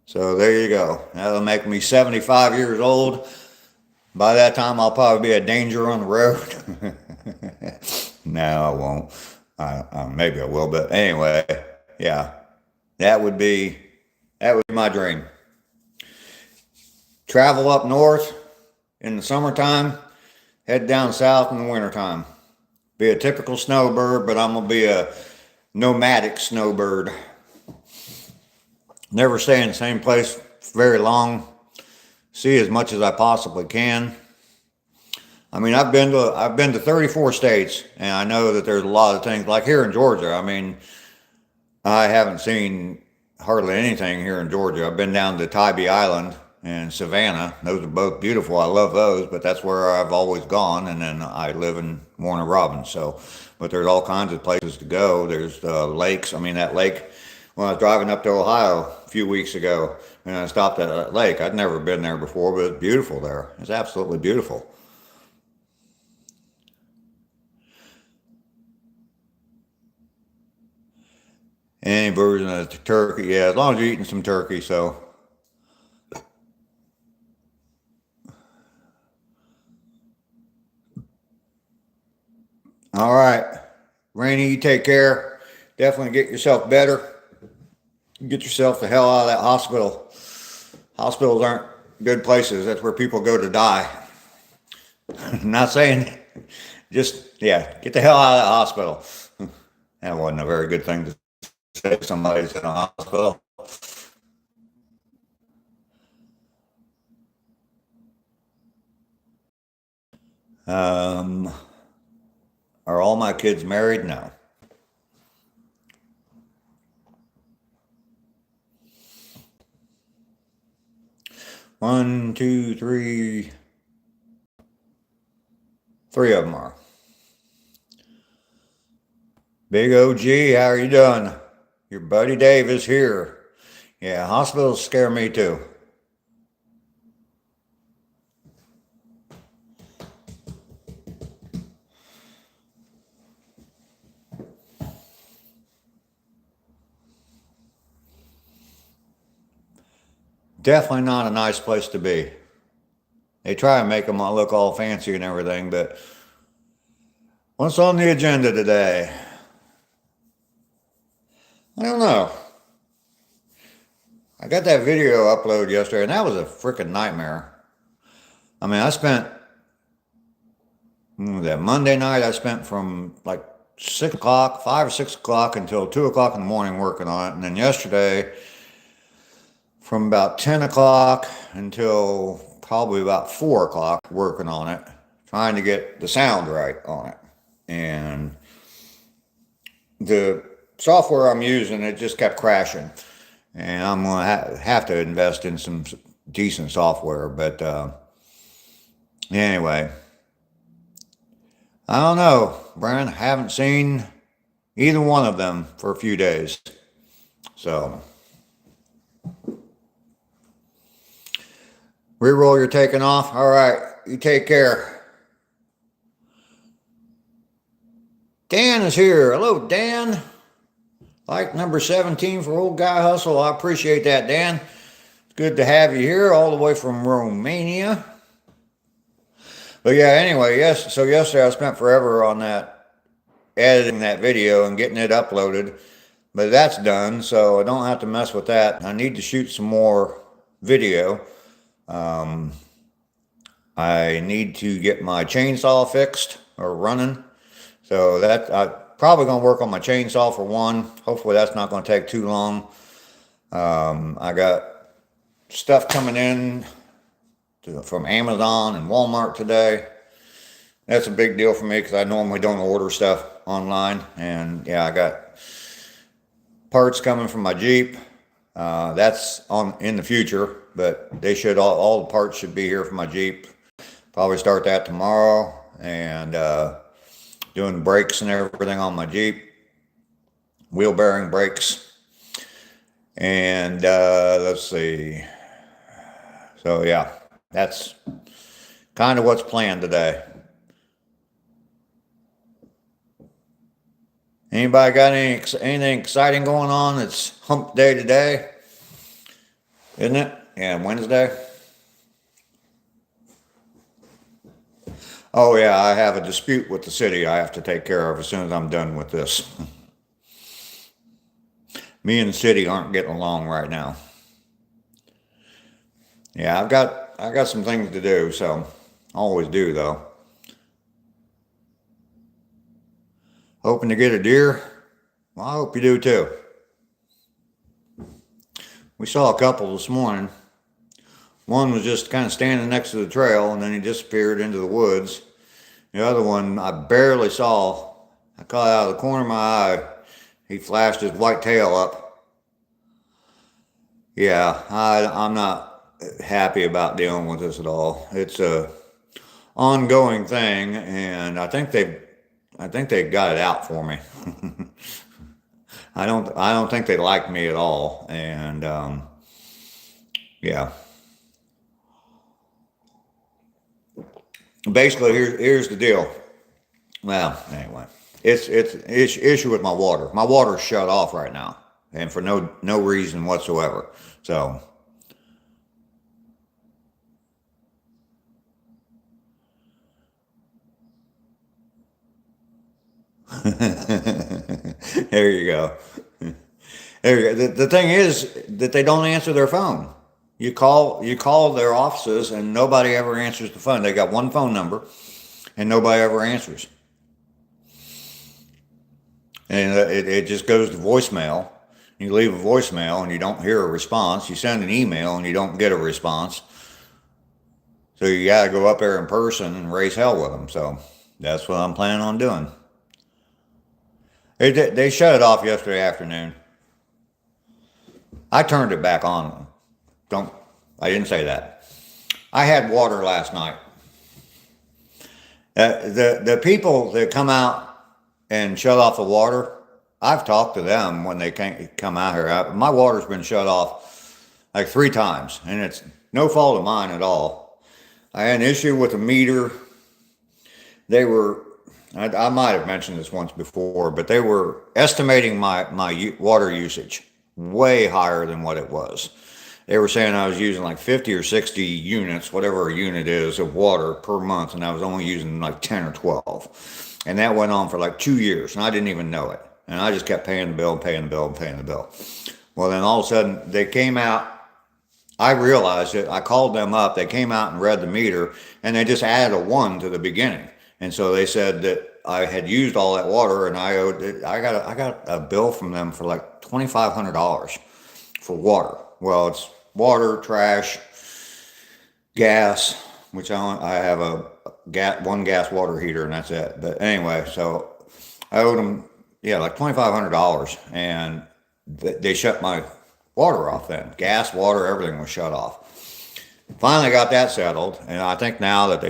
So there you go. That'll make me 75 years old. By that time, I'll probably be a danger on the road. No, I won't. Maybe I will, but anyway, yeah, that would be that would be my dream. Travel up north in the summertime, head down south in the wintertime. Be a typical snowbird, but I'm gonna be a nomadic snowbird. Never stay in the same place very long. See as much as I possibly can. I mean, I've been to 34 states, and I know that there's a lot of things like here in Georgia. I mean, I haven't seen hardly anything here in Georgia. I've been down to Tybee Island and Savannah. Those are both beautiful. I love those, but that's where I've always gone. And then I live in Warner Robins. So, but there's all kinds of places to go. There's lakes. I mean, that lake, when I was driving up to Ohio a few weeks ago, and I stopped at that lake. I'd never been there before, but it's beautiful there. It's absolutely beautiful. Any version of turkey, yeah, as long as you're eating some turkey, so. All right. Rainey, you take care. Definitely get yourself better. Get yourself the hell out of that hospital. Hospitals aren't good places. That's where people go to die. I'm not saying, just, yeah, get the hell out of that hospital. That wasn't a very good thing to say. Somebody's in a hospital. Um, are all my kids married? No. One, two, three. Three of them are. Big OG, how are you doing? Your buddy Dave is here. Yeah, hospitals scare me too. Definitely not a nice place to be. They try and make them all look all fancy and everything, but what's on the agenda today? I don't know. I got that video uploaded yesterday, and that was a freaking nightmare. I mean, I spent that Monday night, I spent from like 6 o'clock, 5 or 6 o'clock until 2 o'clock in the morning working on it. And then yesterday, from about 10 o'clock until probably about 4 o'clock working on it, trying to get the sound right on it. And the software I'm using, it just kept crashing. And I'm going to have to invest in some decent software. But anyway, I don't know, Brian. I haven't seen either one of them for a few days. So, reroll, you're taking off. All right, you take care. Dan is here. Hello, Dan. Like number 17 for Old Guy Hustle. I appreciate that, Dan. It's good to have you here all the way from Romania. But yeah, anyway, yes. So yesterday I spent forever on that, editing that video and getting it uploaded. But that's done, so I don't have to mess with that. I need to shoot some more video. I need to get my chainsaw fixed or running. So that I'm probably going to work on my chainsaw for one. Hopefully that's not going to take too long. I got stuff coming in from Amazon and Walmart today. That's a big deal for me because I normally don't order stuff online. And yeah, I got parts coming from my Jeep. That's in the future, but they should all the parts should be here for my Jeep. Probably start that tomorrow, and doing brakes and everything on my Jeep, wheel bearing brakes, and let's see. So yeah, that's kind of what's planned today. Anybody got anything exciting going on? It's hump day today, isn't it? Yeah, Wednesday. Oh yeah, I have a dispute with the city I have to take care of as soon as I'm done with this. Me and the city aren't getting along right now. Yeah, I got some things to do, so I always do though. Hoping to get a deer. Well, I hope you do too. We saw a couple this morning. One was just kind of standing next to the trail and then he disappeared into the woods. The other one I barely saw. I caught it out of the corner of my eye. He flashed his white tail up. Yeah, I'm not happy about dealing with this at all. It's a ongoing thing, and I think they got it out for me. I don't think they like me at all, and yeah. Basically, here's the deal. Well, anyway, it's issue with my water. My water's shut off right now, and for no reason whatsoever. So there you go. There you go. The thing is that they don't answer their phone. You call their offices and nobody ever answers the phone. They got one phone number and nobody ever answers. And it just goes to voicemail. You leave a voicemail and you don't hear a response. You send an email and you don't get a response. So you got to go up there in person and raise hell with them. So that's what I'm planning on doing. They shut it off yesterday afternoon. I turned it back on. Don't. I didn't say that. I had water last night. The people that come out and shut off the water, I've talked to them when they can't come out here. My water's been shut off like 3 times, and it's no fault of mine at all. I had an issue with a meter. They were. I might have mentioned this once before, but they were estimating my water usage way higher than what it was. They were saying I was using like 50 or 60 units, whatever a unit is, of water per month, and I was only using like 10 or 12. And that went on for like 2 years, and I didn't even know it. And I just kept paying the bill, and paying the bill, and paying the bill. Well, then all of a sudden, they came out. I realized it. I called them up. They came out and read the meter, and they just added a 1 to the beginning. And so they said that I had used all that water, and I got a bill from them for like $2,500 for water. Well, it's water, trash, gas, which I have one gas water heater, and that's it. But anyway, so I owed them, yeah, like $2,500, and they shut my water off then. Gas, water, everything was shut off. Finally got that settled, and I think now that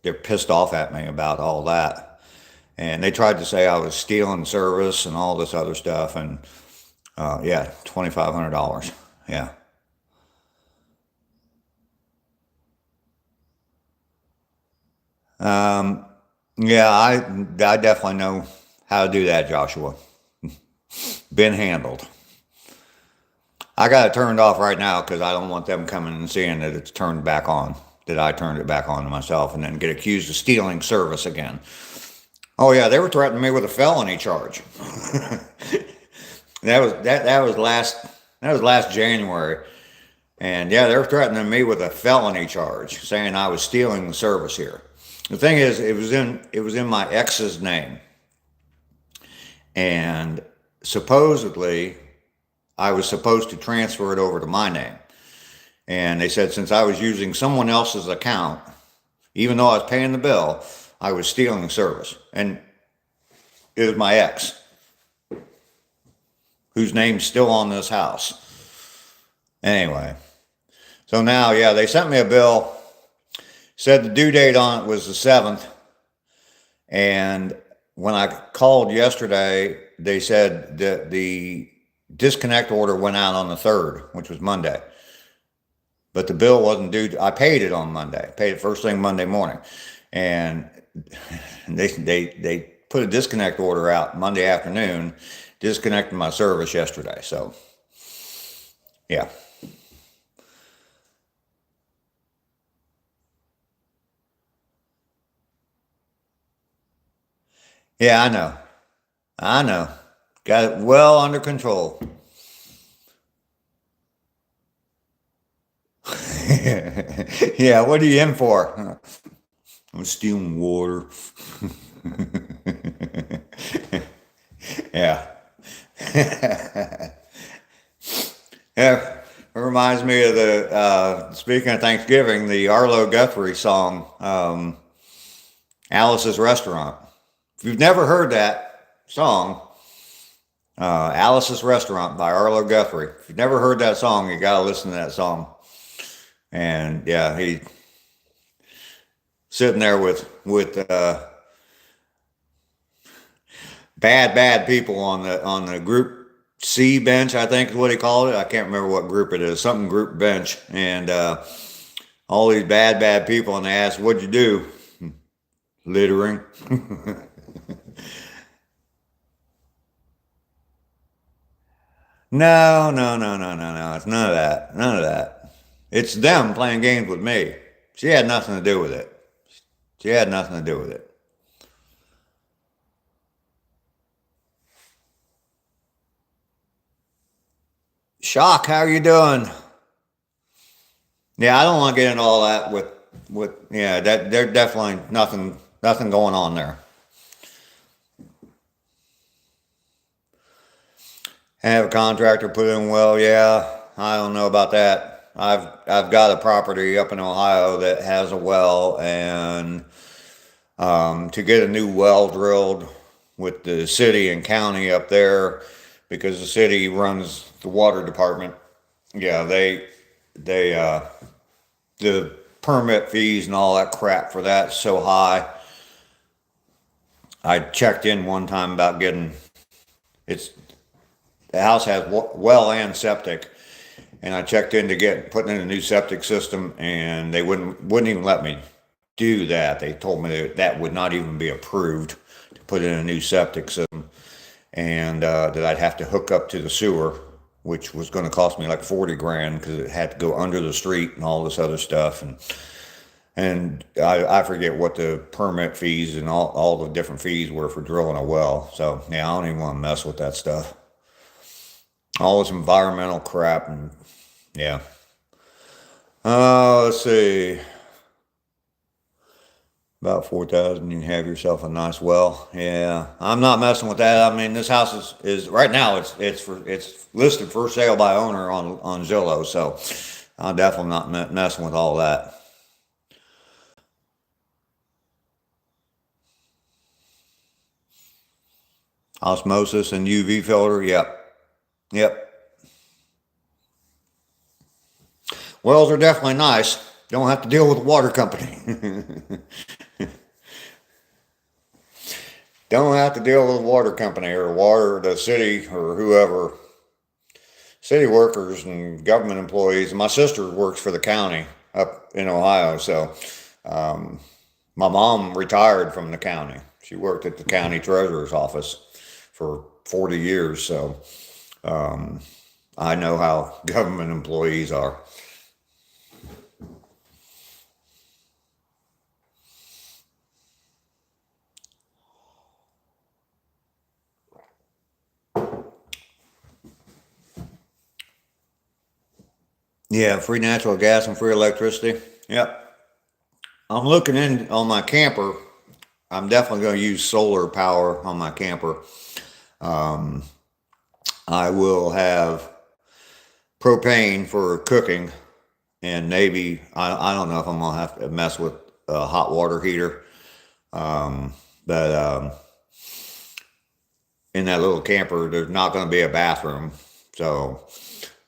they're pissed off at me about all that. And they tried to say I was stealing service and all this other stuff, and yeah, $2,500. Yeah. Um, yeah, I definitely know how to do that, Joshua. Been handled. I got it turned off right now because I don't want them coming and seeing that it's turned back on, that I turned it back on to myself, and then get accused of stealing service again. Oh yeah, they were threatening me with a felony charge. that was last January, and yeah, they're threatening me with a felony charge, saying I was stealing the service here. The thing is, it was in my ex's name, and supposedly I was supposed to transfer it over to my name. And they said since I was using someone else's account, even though I was paying the bill, I was stealing service. And it was my ex, whose name's still on this house. Anyway, so now, yeah, they sent me a bill, said the due date on it was the 7th. And when I called yesterday, they said that the disconnect order went out on the 3rd, which was Monday. But the bill wasn't due. I paid it on Monday. Paid it first thing Monday morning. And they put a disconnect order out Monday afternoon, disconnected my service yesterday. So, yeah. Yeah, I know. I know. Got it well under control. Yeah, what are you in for? I'm stealing water. Yeah. Yeah. It reminds me of the, speaking of Thanksgiving, the Arlo Guthrie song, Alice's Restaurant. If you've never heard that song, Alice's Restaurant by Arlo Guthrie. If you've never heard that song, you got to listen to that song. And yeah, he sitting there with bad people on the group C bench, I think is what he called it. I can't remember what group it is, something group bench, and all these bad people, and they asked, "What'd you do?" Littering. No, no, no, no, no, no. It's none of that. None of that. It's them playing games with me. She had nothing to do with it. She had nothing to do with it. Shock, how are you doing? Yeah, I don't want to get into all that with yeah, that there's definitely nothing going on there. Have a contractor put in well, yeah. I don't know about that. I've got a property up in Ohio that has a well, and to get a new well drilled with the city and county up there, because the city runs the water department. Yeah, they the permit fees and all that crap for that so high. I checked in one time about getting it's the house has well and septic, and I checked in to get putting in a new septic system, and they wouldn't even let me do that. They told me that that would not even be approved to put in a new septic system, and that I'd have to hook up to the sewer, which was going to cost me like 40 grand because it had to go under the street and all this other stuff, and I forget what the permit fees and all the different fees were for drilling a well. So yeah, I don't even want to mess with that stuff. All this environmental crap, and yeah. Let's see. About 4,000, you can have yourself a nice well. Yeah, I'm not messing with that. I mean, this house is right now. It's listed for sale by owner on Zillow, so I'm definitely not messing with all that. Osmosis and UV filter. Yep, yep. Wells are definitely nice. Don't have to deal with the water company. Don't have to deal with the water company or the city or whoever. City workers and government employees. My sister works for the county up in Ohio, so um, my mom retired from the county. She worked at the county treasurer's office for 40 years, so um, I know how government employees are. Yeah, free natural gas and free electricity. Yep. I'm looking in on my camper. I'm definitely going to use solar power on my camper. Um, I will have propane for cooking, and maybe I don't know if I'm gonna have to mess with a hot water heater. But in that little camper, there's not going to be a bathroom, so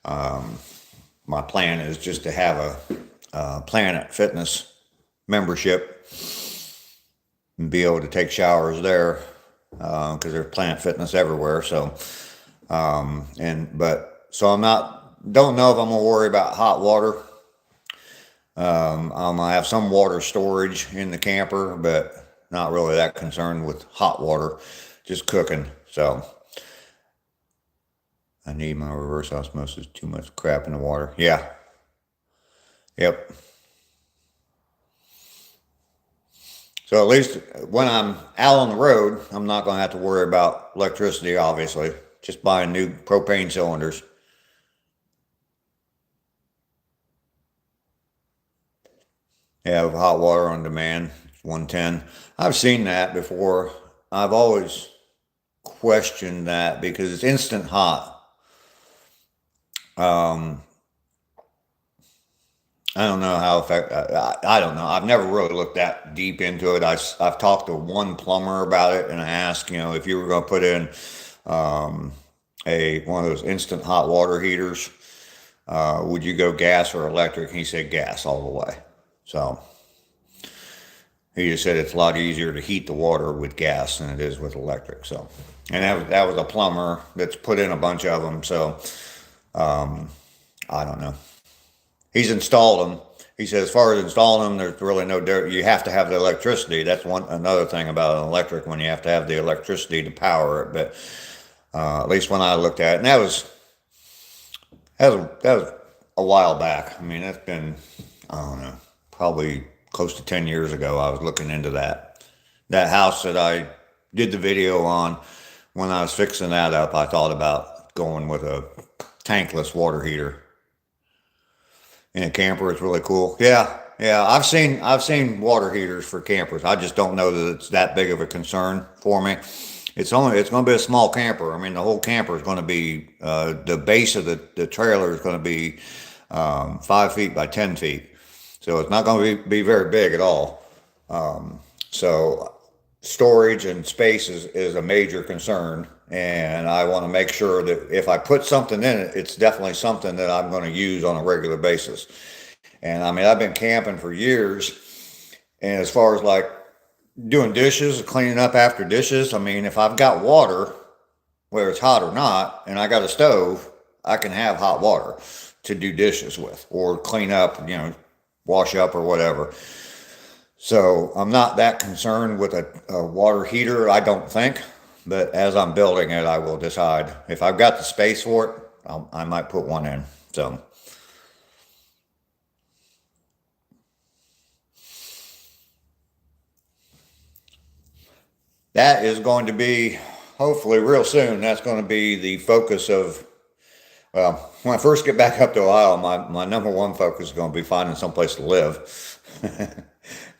um, my plan is just to have a Planet Fitness membership and be able to take showers there because there's Planet Fitness everywhere. So so I'm not don't know if I'm gonna worry about hot water. I'm gonna have some water storage in the camper, but not really that concerned with hot water, just cooking. So I need my reverse osmosis. Too much crap in the water. Yeah. Yep. So at least when I'm out on the road, I'm not going to have to worry about electricity, obviously. Just buying new propane cylinders. Have hot water on demand, 110. I've seen that before. I've always questioned that because it's instant hot. Um, I don't know how effective. I don't know. I've never really looked that deep into it. I've talked to one plumber about it, and I asked, if you were going to put in um, a one of those instant hot water heaters, would you go gas or electric? He said gas all the way. So he just said it's a lot easier to heat the water with gas than it is with electric. So, and that was a plumber that's put in a bunch of them. So I don't know. He's installed them. He said, as far as installing them, there's really no difference. You have to have the electricity. That's another thing about an electric, when you have to have the electricity to power it. But at least when I looked at it, and that was a while back. I mean, that's been, I don't know, probably close to 10 years ago. I was looking into that. That house that I did the video on, when I was fixing that up, I thought about going with a tankless water heater. In a camper, it's really cool. Yeah, yeah. I've seen water heaters for campers. I just don't know that it's that big of a concern for me. It's going to be a small camper. I mean, the whole camper is going to be the base of the trailer is going to be 5 feet by 10 feet. So it's not going to be very big at all. So storage and space is a major concern. And I want to make sure that if I put something in it, it's definitely something that I'm going to use on a regular basis. And I mean, I've been camping for years. And as far as like doing dishes, cleaning up after dishes, I mean, if I've got water, whether it's hot or not, and I got a stove, I can have hot water to do dishes with or clean up, wash up or whatever. So I'm not that concerned with a water heater, I don't think. But as I'm building it, I will decide. If I've got the space for it, I might put one in. So that is going to be, hopefully real soon, that's going to be the focus of, well, when I first get back up to Ohio, my number one focus is going to be finding someplace to live.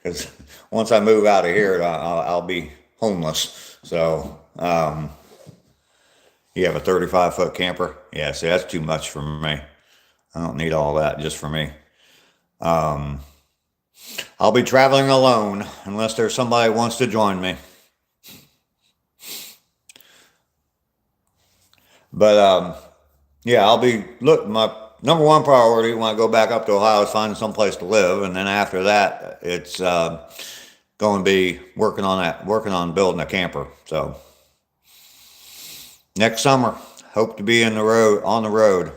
Because once I move out of here, I'll be homeless. So, you have a 35-foot camper? Yeah, see, that's too much for me. I don't need all that just for me. I'll be traveling alone unless there's somebody who wants to join me. But yeah, my number one priority when I go back up to Ohio is finding someplace to live, and then after that, it's going to be working on building a camper. So next summer, hope to be on the road.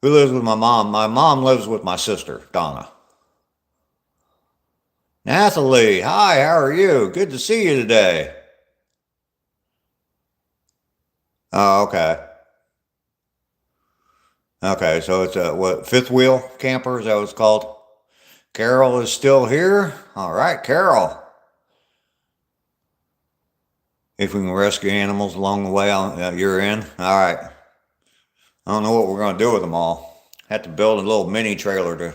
Who lives with my mom? My mom lives with my sister, Donna. Nathalie, hi, how are you? Good to see you today. Oh, okay. Okay, so it's a fifth wheel camper, is that what it's called? Carol is still here. All right, Carol. If we can rescue animals along the way, you're in. All right. I don't know what we're going to do with them all. Have to build a little mini trailer to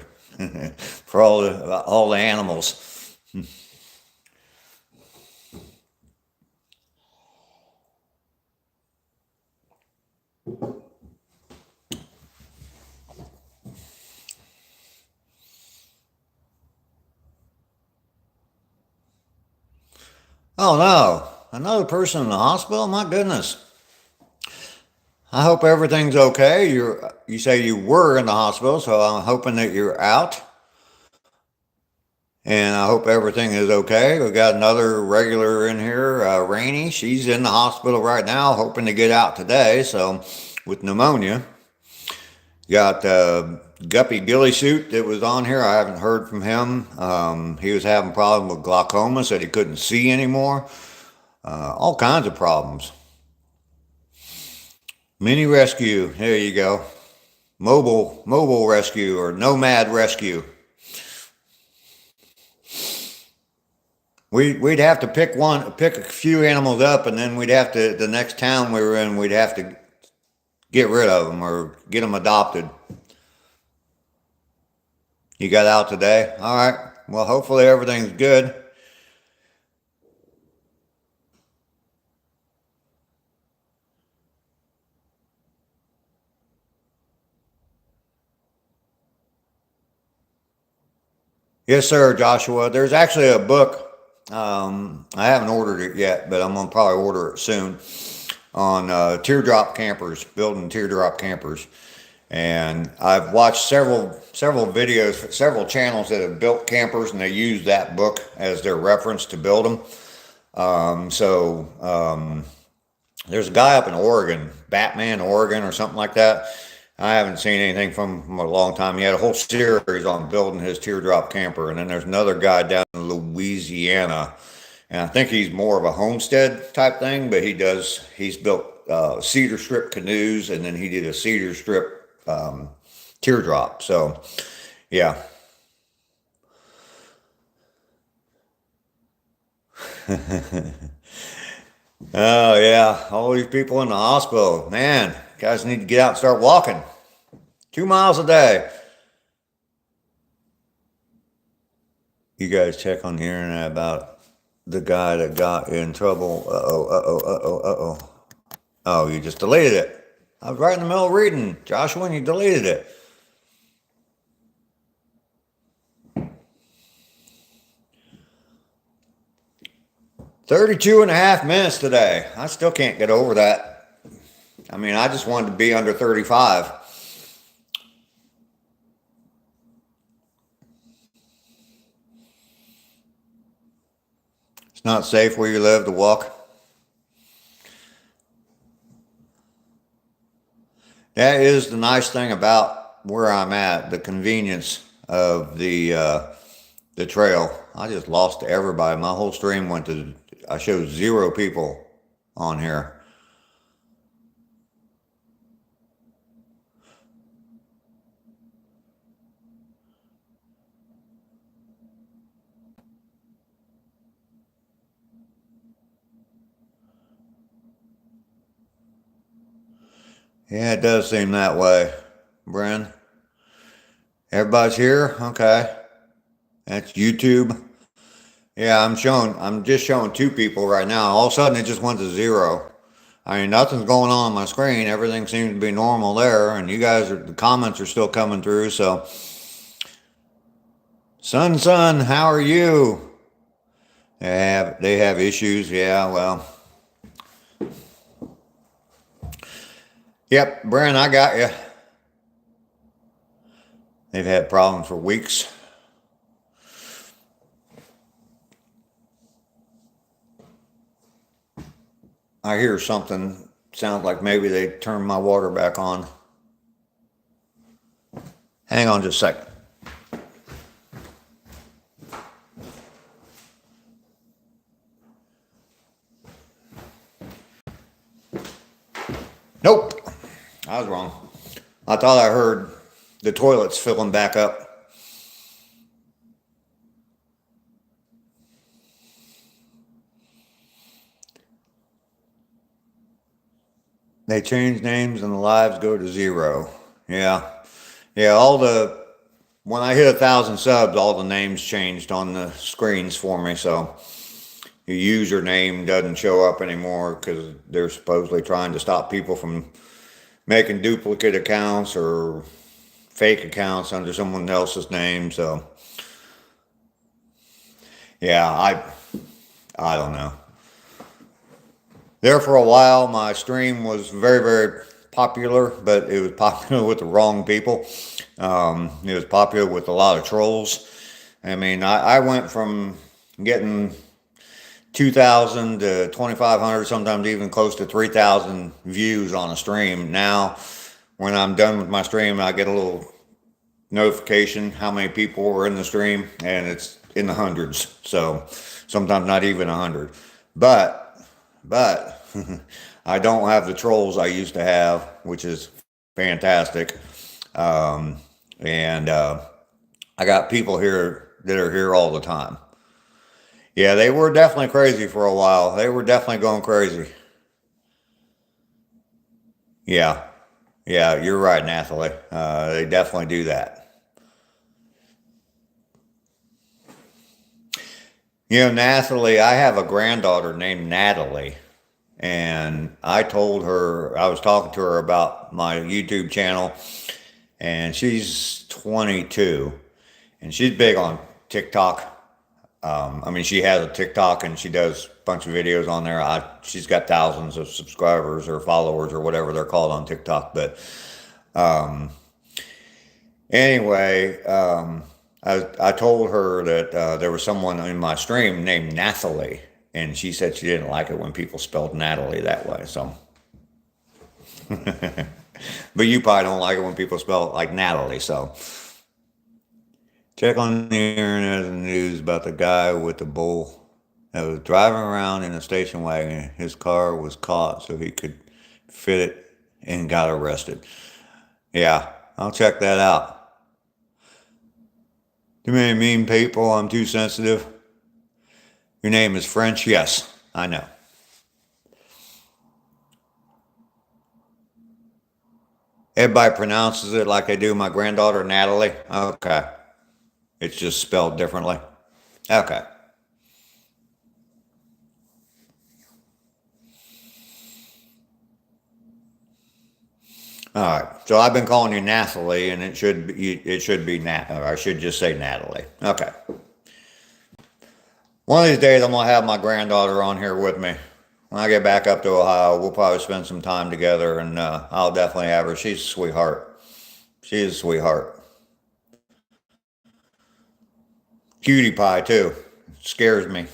for all the animals. Oh no, another person in the hospital? My goodness. I hope everything's okay. You say you were in the hospital, so I'm hoping that you're out. And I hope everything is okay. We got another regular in here, Rainey. She's in the hospital right now, hoping to get out today. So with pneumonia. Got Guppy Gilly Suit that was on here. I haven't heard from him. He was having problems with glaucoma, said he couldn't see anymore. All kinds of problems. Mini rescue. There you go. Mobile rescue or nomad rescue. we'd have to pick a few animals up, and then we'd have to, the next town we were in, we'd have to get rid of them or get them adopted. You got out today? All right. Well, hopefully everything's good. Yes, sir, Joshua. There's actually a book. I haven't ordered it yet, but I'm gonna probably order it soon on teardrop campers, building teardrop campers. And I've watched several videos, several channels that have built campers, and they use that book as their reference to build them. There's a guy up in Oregon, Batman, Oregon, or something like that. I haven't seen anything from him in a long time. He had a whole series on building his teardrop camper. And then there's another guy down in Louisiana. And I think he's more of a homestead type thing, but he's built cedar strip canoes, and then he did a cedar strip teardrop. So, yeah. Oh, yeah. All these people in the hospital. Man, guys need to get out and start walking. 2 miles a day. You guys check on the internet about the guy that got in trouble. Uh-oh. Oh, you just deleted it. I was right in the middle of reading, Joshua, and you deleted it. 32.5 minutes today. I still can't get over that. I mean, I just wanted to be under 35. It's not safe where you live to walk. That is the nice thing about where I'm at, the convenience of the trail. I just lost everybody. My whole stream went to, I showed 0 people on here. Yeah, it does seem that way, Bren. Everybody's here? Okay. That's YouTube. Yeah, I'm just showing 2 people right now. All of a sudden it just went to 0. I mean, nothing's going on my screen. Everything seems to be normal there, and the comments are still coming through, so. Son, how are you? They have issues, yeah, well. Yep, Brent, I got you. They've had problems for weeks. I hear something. Sounds like maybe they turned my water back on. Hang on just a second. Nope. I was wrong. I thought I heard the toilets filling back up. They change names and the lives go to 0. Yeah. Yeah, when I hit 1,000 subs, all the names changed on the screens for me, so your username doesn't show up anymore because they're supposedly trying to stop people from making duplicate accounts or fake accounts under someone else's name. So yeah, I don't know. There for a while, my stream was very, very popular, but it was popular with the wrong people. It was popular with a lot of trolls. I mean, I went from getting 2,000 to 2,500, sometimes even close to 3,000 views on a stream. Now, when I'm done with my stream, I get a little notification how many people were in the stream, and it's in the hundreds. So sometimes not even 100. But I don't have the trolls I used to have, which is fantastic. I got people here that are here all the time. Yeah, they were definitely crazy for a while. They were definitely going crazy. Yeah. Yeah, you're right, Nathalie. They definitely do that. You know, Nathalie, I have a granddaughter named Natalie. And I told her, I was talking to her about my YouTube channel, and she's 22, and she's big on TikTok. I mean, she has a TikTok and she does a bunch of videos on there. She's got thousands of subscribers or followers or whatever they're called on TikTok. But anyway, I told her that there was someone in my stream named Nathalie, and she said she didn't like it when people spelled Natalie that way. So, but you probably don't like it when people spell it like Natalie. So, check on the internet and news about the guy with the bull that was driving around in a station wagon. His car was caught so he could fit it and got arrested. Yeah, I'll check that out. Too many mean people. I'm too sensitive. Your name is French? Yes, I know. Everybody pronounces it like I do my granddaughter Natalie. Okay. It's just spelled differently. Okay. All right. So I've been calling you Nathalie, and it should be Nat, or I should just say Natalie. Okay. One of these days, I'm gonna have my granddaughter on here with me. When I get back up to Ohio, we'll probably spend some time together, and I'll definitely have her. She's a sweetheart. She's a sweetheart. Cutie pie too. Scares me.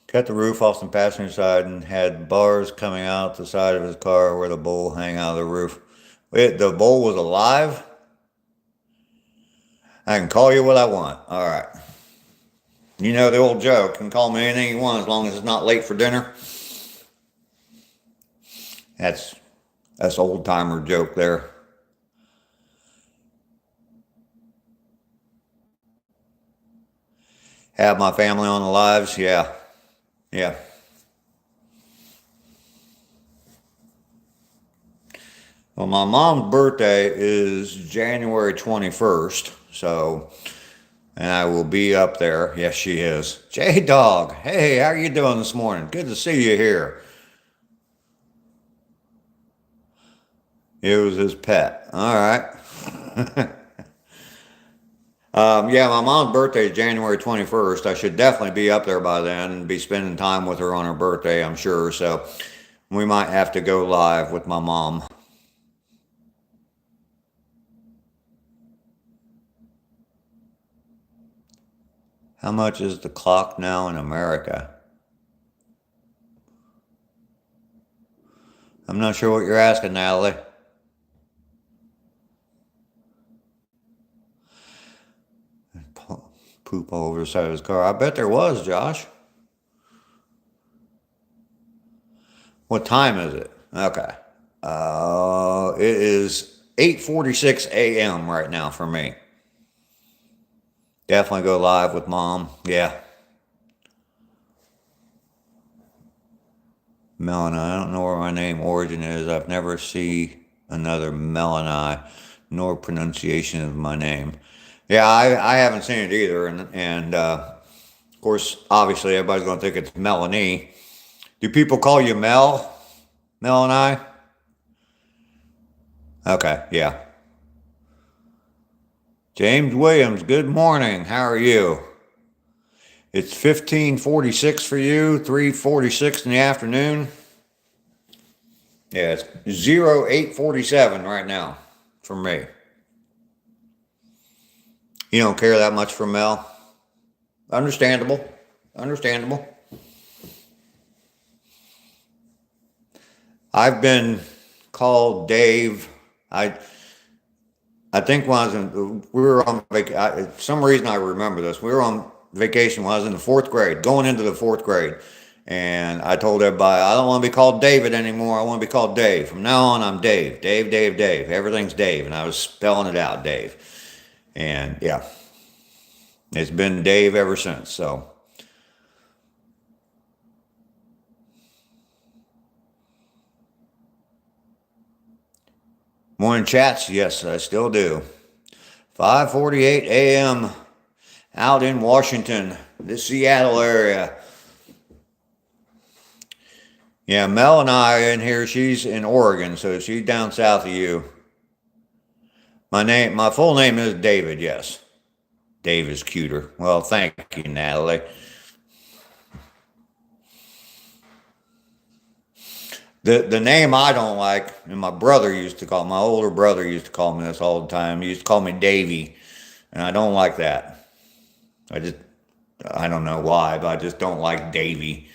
Cut the roof off the passenger side and had bars coming out the side of his car where the bull hang out of the roof. Wait, the bull was alive? I can call you what I want. All right. You know the old joke. You can call me anything you want as long as it's not late for dinner. That's old timer joke there. Have my family on the lives? Yeah. Yeah. Well, my mom's birthday is January 21st, so, and I will be up there. Yes, she is. J-Dog, hey, how are you doing this morning? Good to see you here. It was his pet. All right. Yeah, my mom's birthday is January 21st. I should definitely be up there by then and be spending time with her on her birthday, I'm sure. So we might have to go live with my mom. How much is the clock now in America? I'm not sure what you're asking, Natalie. Poop all over the side of his car. I bet there was, Josh. What time is it? Okay. It is 8:46 a.m. right now for me. Definitely go live with mom. Yeah. Melanie, I don't know where my name origin is. I've never seen another Melanie, nor pronunciation of my name. Yeah, I haven't seen it either. And of course, obviously, everybody's going to think it's Melanie. Do people call you Mel? Mel and I? Okay, yeah. James Williams, good morning. How are you? It's 15:46 for you, 3:46 in the afternoon. Yeah, it's 08:47 right now for me. You don't care that much for Mel? Understandable. Understandable. I've been called Dave. I think when I was we were on vacation. For some reason I remember this. We were on vacation when I was in the fourth grade, going into the fourth grade. And I told everybody, I don't want to be called David anymore. I want to be called Dave. From now on, I'm Dave. Dave, Dave, Dave. Everything's Dave. And I was spelling it out, Dave. And yeah. It's been Dave ever since. So, morning chats, yes, I still do. 5:48 a.m. out in Washington, the Seattle area. Yeah, Mel and I are in here. She's in Oregon, so she's down south of you. My full name is David. Yes, Dave is cuter. Well, thank you, Natalie. The name I don't like, and my older brother used to call me this all the time. He used to call me Davy, and I don't like that. I don't know why, but I just don't like Davy.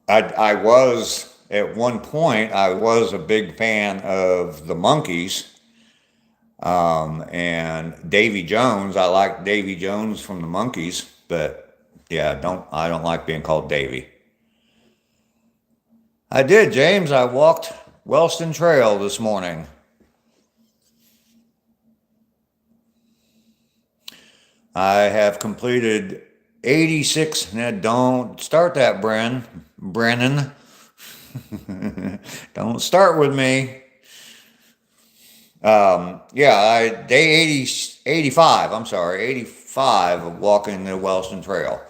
I was, at one point, I was a big fan of the Monkees, and Davy Jones. I like Davy Jones from the Monkees, but yeah, I don't like being called Davy. I did, James. I walked Wellston Trail this morning. I have completed 86. Now, don't start that, Brennan. Don't start with me. Day 85. I'm sorry, 85 of walking the Wellston Trail.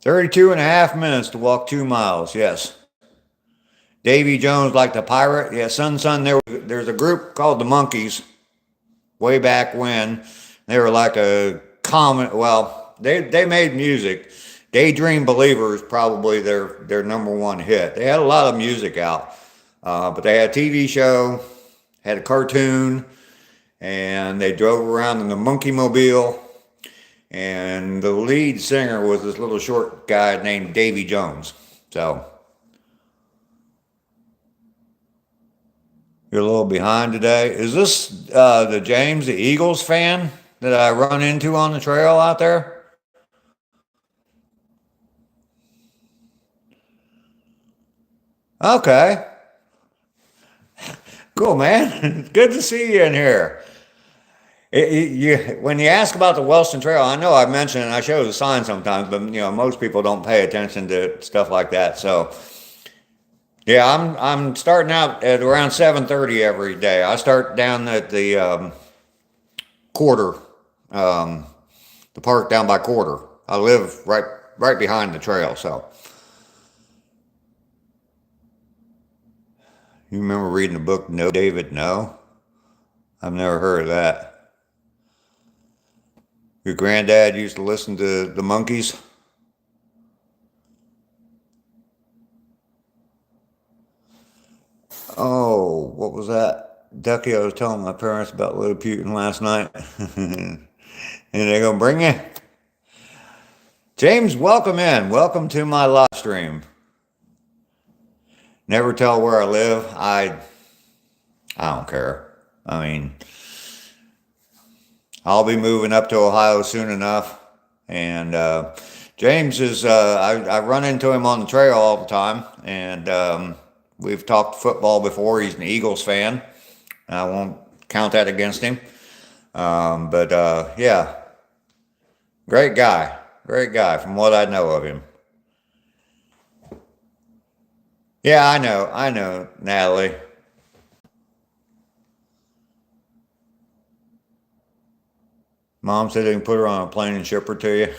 "32 and a half minutes to walk 2 miles, yes. Davy Jones like the pirate. Yeah, son, there's a group called the Monkees way back when. They were like a they made music. Daydream Believer is probably their number one hit. They had a lot of music out, but they had a TV show, had a cartoon, and they drove around in the Monkey Mobile. And the lead singer was this little short guy named Davy Jones. So, you're a little behind today. Is this the James, the Eagles fan that I run into on the trail out there? Okay. Cool, man. Good to see you in here. When you ask about the Wellston Trail, I know I mentioned and I show the sign sometimes, but most people don't pay attention to stuff like that. So yeah, I'm starting out at around 7:30 every day. I start down at the quarter, the park down by quarter. I live right behind the trail, so. You remember reading the book No David No? I've never heard of that. Your granddad used to listen to the Monkees? Oh, what was that? Ducky, I was telling my parents about Little Putin last night. And they're going to bring you? James, welcome in. Welcome to my live stream. Never tell where I live. I don't care. I mean, I'll be moving up to Ohio soon enough. And James is, I run into him on the trail all the time. And we've talked football before. He's an Eagles fan. I won't count that against him. Yeah, great guy. Great guy from what I know of him. Yeah, I know, Natalie. Mom said they can put her on a plane and ship her to you.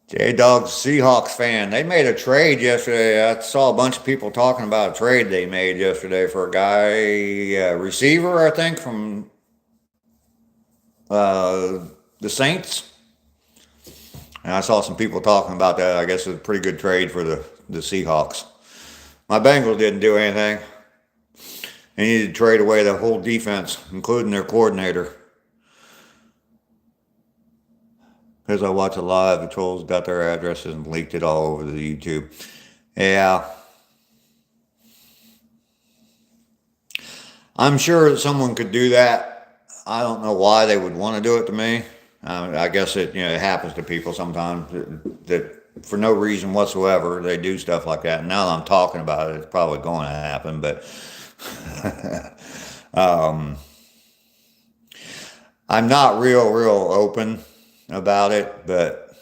J-Dog's Seahawks fan. They made a trade yesterday. I saw a bunch of people talking about a trade they made yesterday for a guy, receiver, I think, from the Saints. And I saw some people talking about that. I guess it's a pretty good trade for the Seahawks. My Bengals didn't do anything. They needed to trade away the whole defense, including their coordinator. Because I watched it live, the trolls got their addresses and leaked it all over the YouTube. Yeah. I'm sure that someone could do that. I don't know why they would want to do it to me. I guess it happens to people sometimes that for no reason whatsoever they do stuff like that. And now that I'm talking about it, it's probably going to happen. But um, I'm not real open about it, but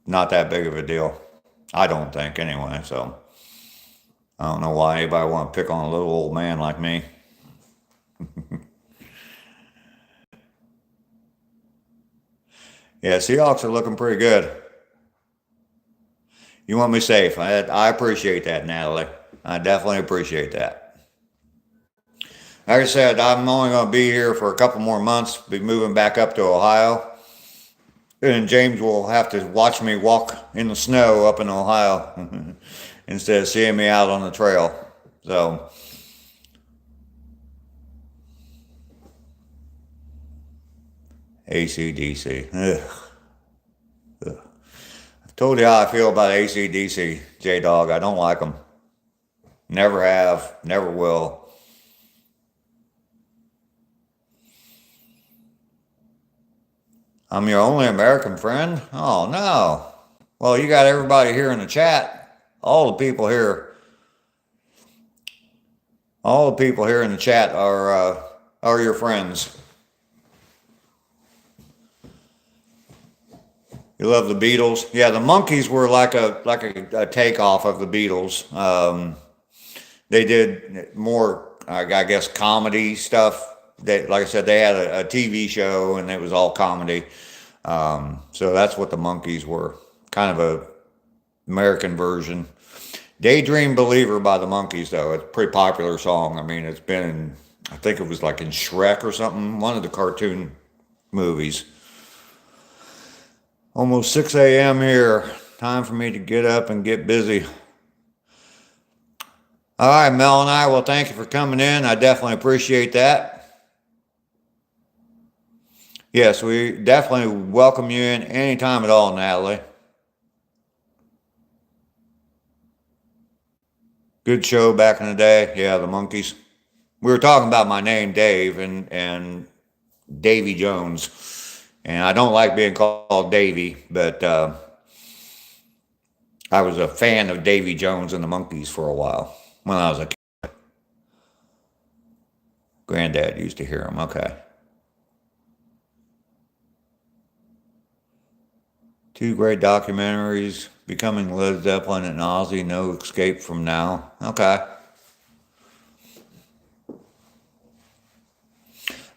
not that big of a deal. I don't think anyway. So I don't know why anybody want to pick on a little old man like me. Yeah, Seahawks are looking pretty good. You want me safe. I appreciate that, Natalie. I definitely appreciate that. Like I said, I'm only going to be here for a couple more months, be moving back up to Ohio. And James will have to watch me walk in the snow up in Ohio instead of seeing me out on the trail. So, ACDC. Ugh. I've told you how I feel about ACDC, J Dog. I don't like them. Never have, never will. I'm your only American friend? Oh, no. Well, you got everybody here in the chat. All the people here in the chat are your friends. You love the Beatles? Yeah, the Monkees were like a takeoff of the Beatles. They did more, I guess, comedy stuff. Like I said, they had a TV show and it was all comedy. So that's what the Monkees were, kind of a American version. Daydream Believer by the Monkees, though. It's a pretty popular song. I mean, it's been in, I think it was like in Shrek or something, one of the cartoon movies. Almost 6 a.m. here. Time for me to get up and get busy. All right, Mel and I, well, thank you for coming in. I definitely appreciate that. Yes, we definitely welcome you in anytime at all, Natalie. Good show back in the day. Yeah, the Monkees. We were talking about my name, Dave, and Davy Jones. And I don't like being called Davy, but I was a fan of Davy Jones and the Monkees for a while when I was a kid. Granddad used to hear them. Okay. Two great documentaries, Becoming Led Zeppelin and Ozzy, No Escape from Now. Okay.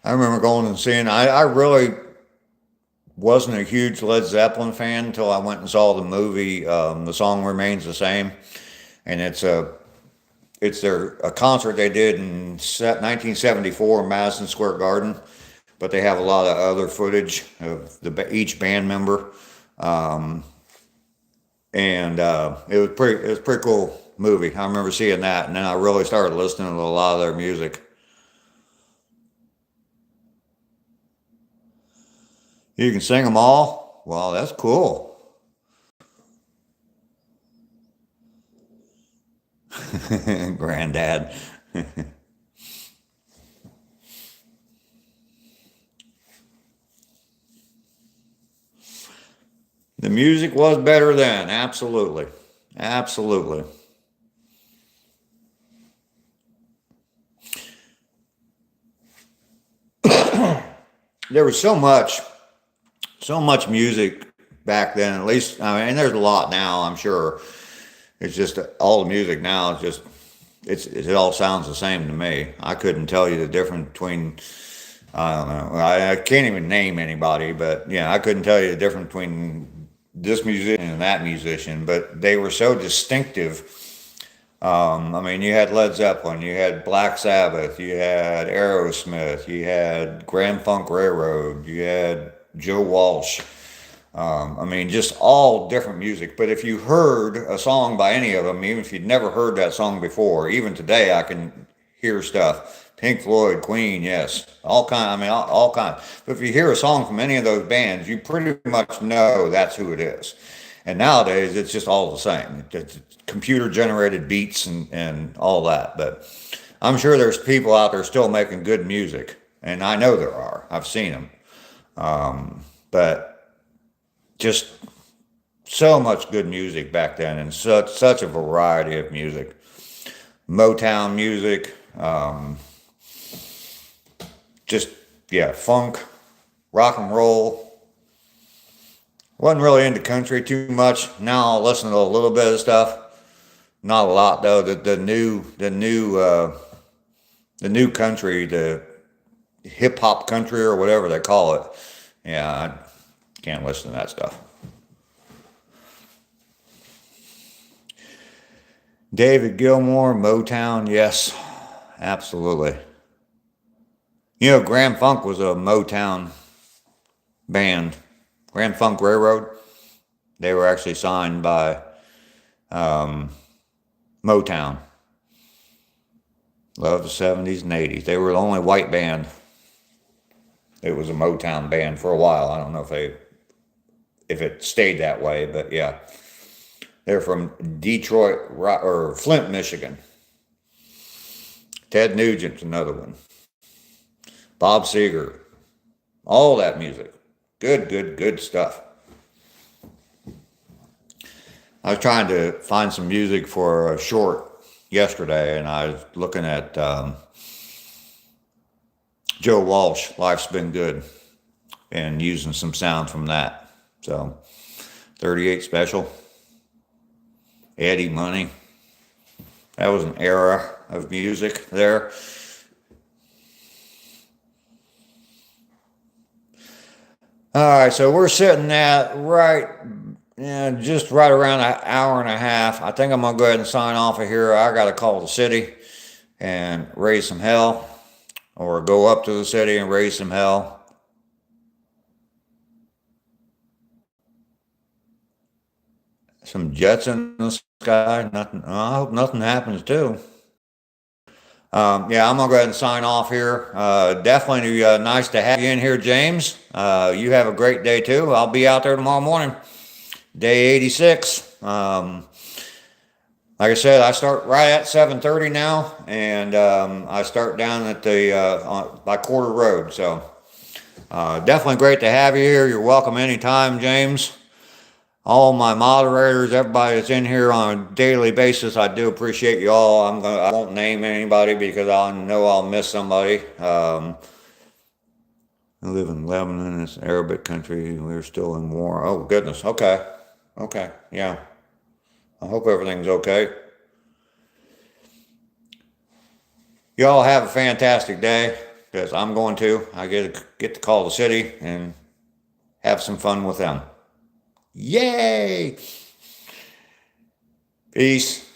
I remember going and seeing, I really wasn't a huge Led Zeppelin fan until I went and saw the movie, The Song Remains the Same. And it's a concert they did in 1974 in Madison Square Garden, but they have a lot of other footage of each band member. It was pretty cool movie. I remember seeing that, and then I really started listening to a lot of their music. You can sing them all? Well, that's cool. Granddad. The music was better then, absolutely. Absolutely. There was so much music back then, at least, I mean, and there's a lot now, I'm sure. It's just all the music now is just, it all sounds the same to me. I couldn't tell you the difference between, I don't know, I can't even name anybody, but yeah, I couldn't tell you the difference between this musician and that musician, but they were so distinctive. I mean, you had Led Zeppelin, you had Black Sabbath, you had Aerosmith, you had Grand Funk Railroad, you had Joe Walsh. I mean, just all different music. But if you heard a song by any of them, even if you'd never heard that song before, even today I can hear stuff. Pink Floyd, Queen, yes, all kind. I mean, all kind. But if you hear a song from any of those bands, you pretty much know that's who it is. And nowadays, it's just all the same. It's computer generated beats and all that. But I'm sure there's people out there still making good music. And I know there are. I've seen them. But just so much good music back then, and such a variety of music. Motown music, just, yeah, funk, rock and roll. Wasn't really into country too much. Now I'll listen to a little bit of stuff. Not a lot though. The new country, the hip hop country or whatever they call it. Yeah, I can't listen to that stuff. David Gilmour, Motown, yes, absolutely. You know, Grand Funk was a Motown band. Grand Funk Railroad, they were actually signed by Motown. Loved the 70s and 80s. They were the only white band. It was a Motown band for a while. I don't know if it stayed that way, but yeah. They're from Detroit or Flint, Michigan. Ted Nugent's another one. Bob Seger. All that music. Good stuff. I was trying to find some music for a short yesterday, and I was looking at Joe Walsh, Life's Been Good, and using some sound from that. So, 38 Special, Eddie Money. That was an era of music there. All right, so we're sitting at just right around an hour and a half. I think I'm going to go ahead and sign off of here. I got to call the city and raise some hell, or go up to the city and raise some hell. Some jets in the sky. Nothing. I hope nothing happens too. Yeah, I'm gonna go ahead and sign off here. Definitely nice to have you in here, James. You have a great day too. I'll be out there tomorrow morning, day 86. Like I said, I start right at 7:30 now, and I start down at the by Quarter Road. So definitely great to have you here. You're welcome anytime, James. All my moderators, everybody that's in here on a daily basis, I do appreciate you all. I won't name anybody because I know I'll miss somebody. I live in Lebanon, it's Arabic country. We're still in war. Oh goodness. Okay. Yeah. I hope everything's okay. Y'all have a fantastic day, because I'm going to. I get to call the city and have some fun with them. Yay! Peace.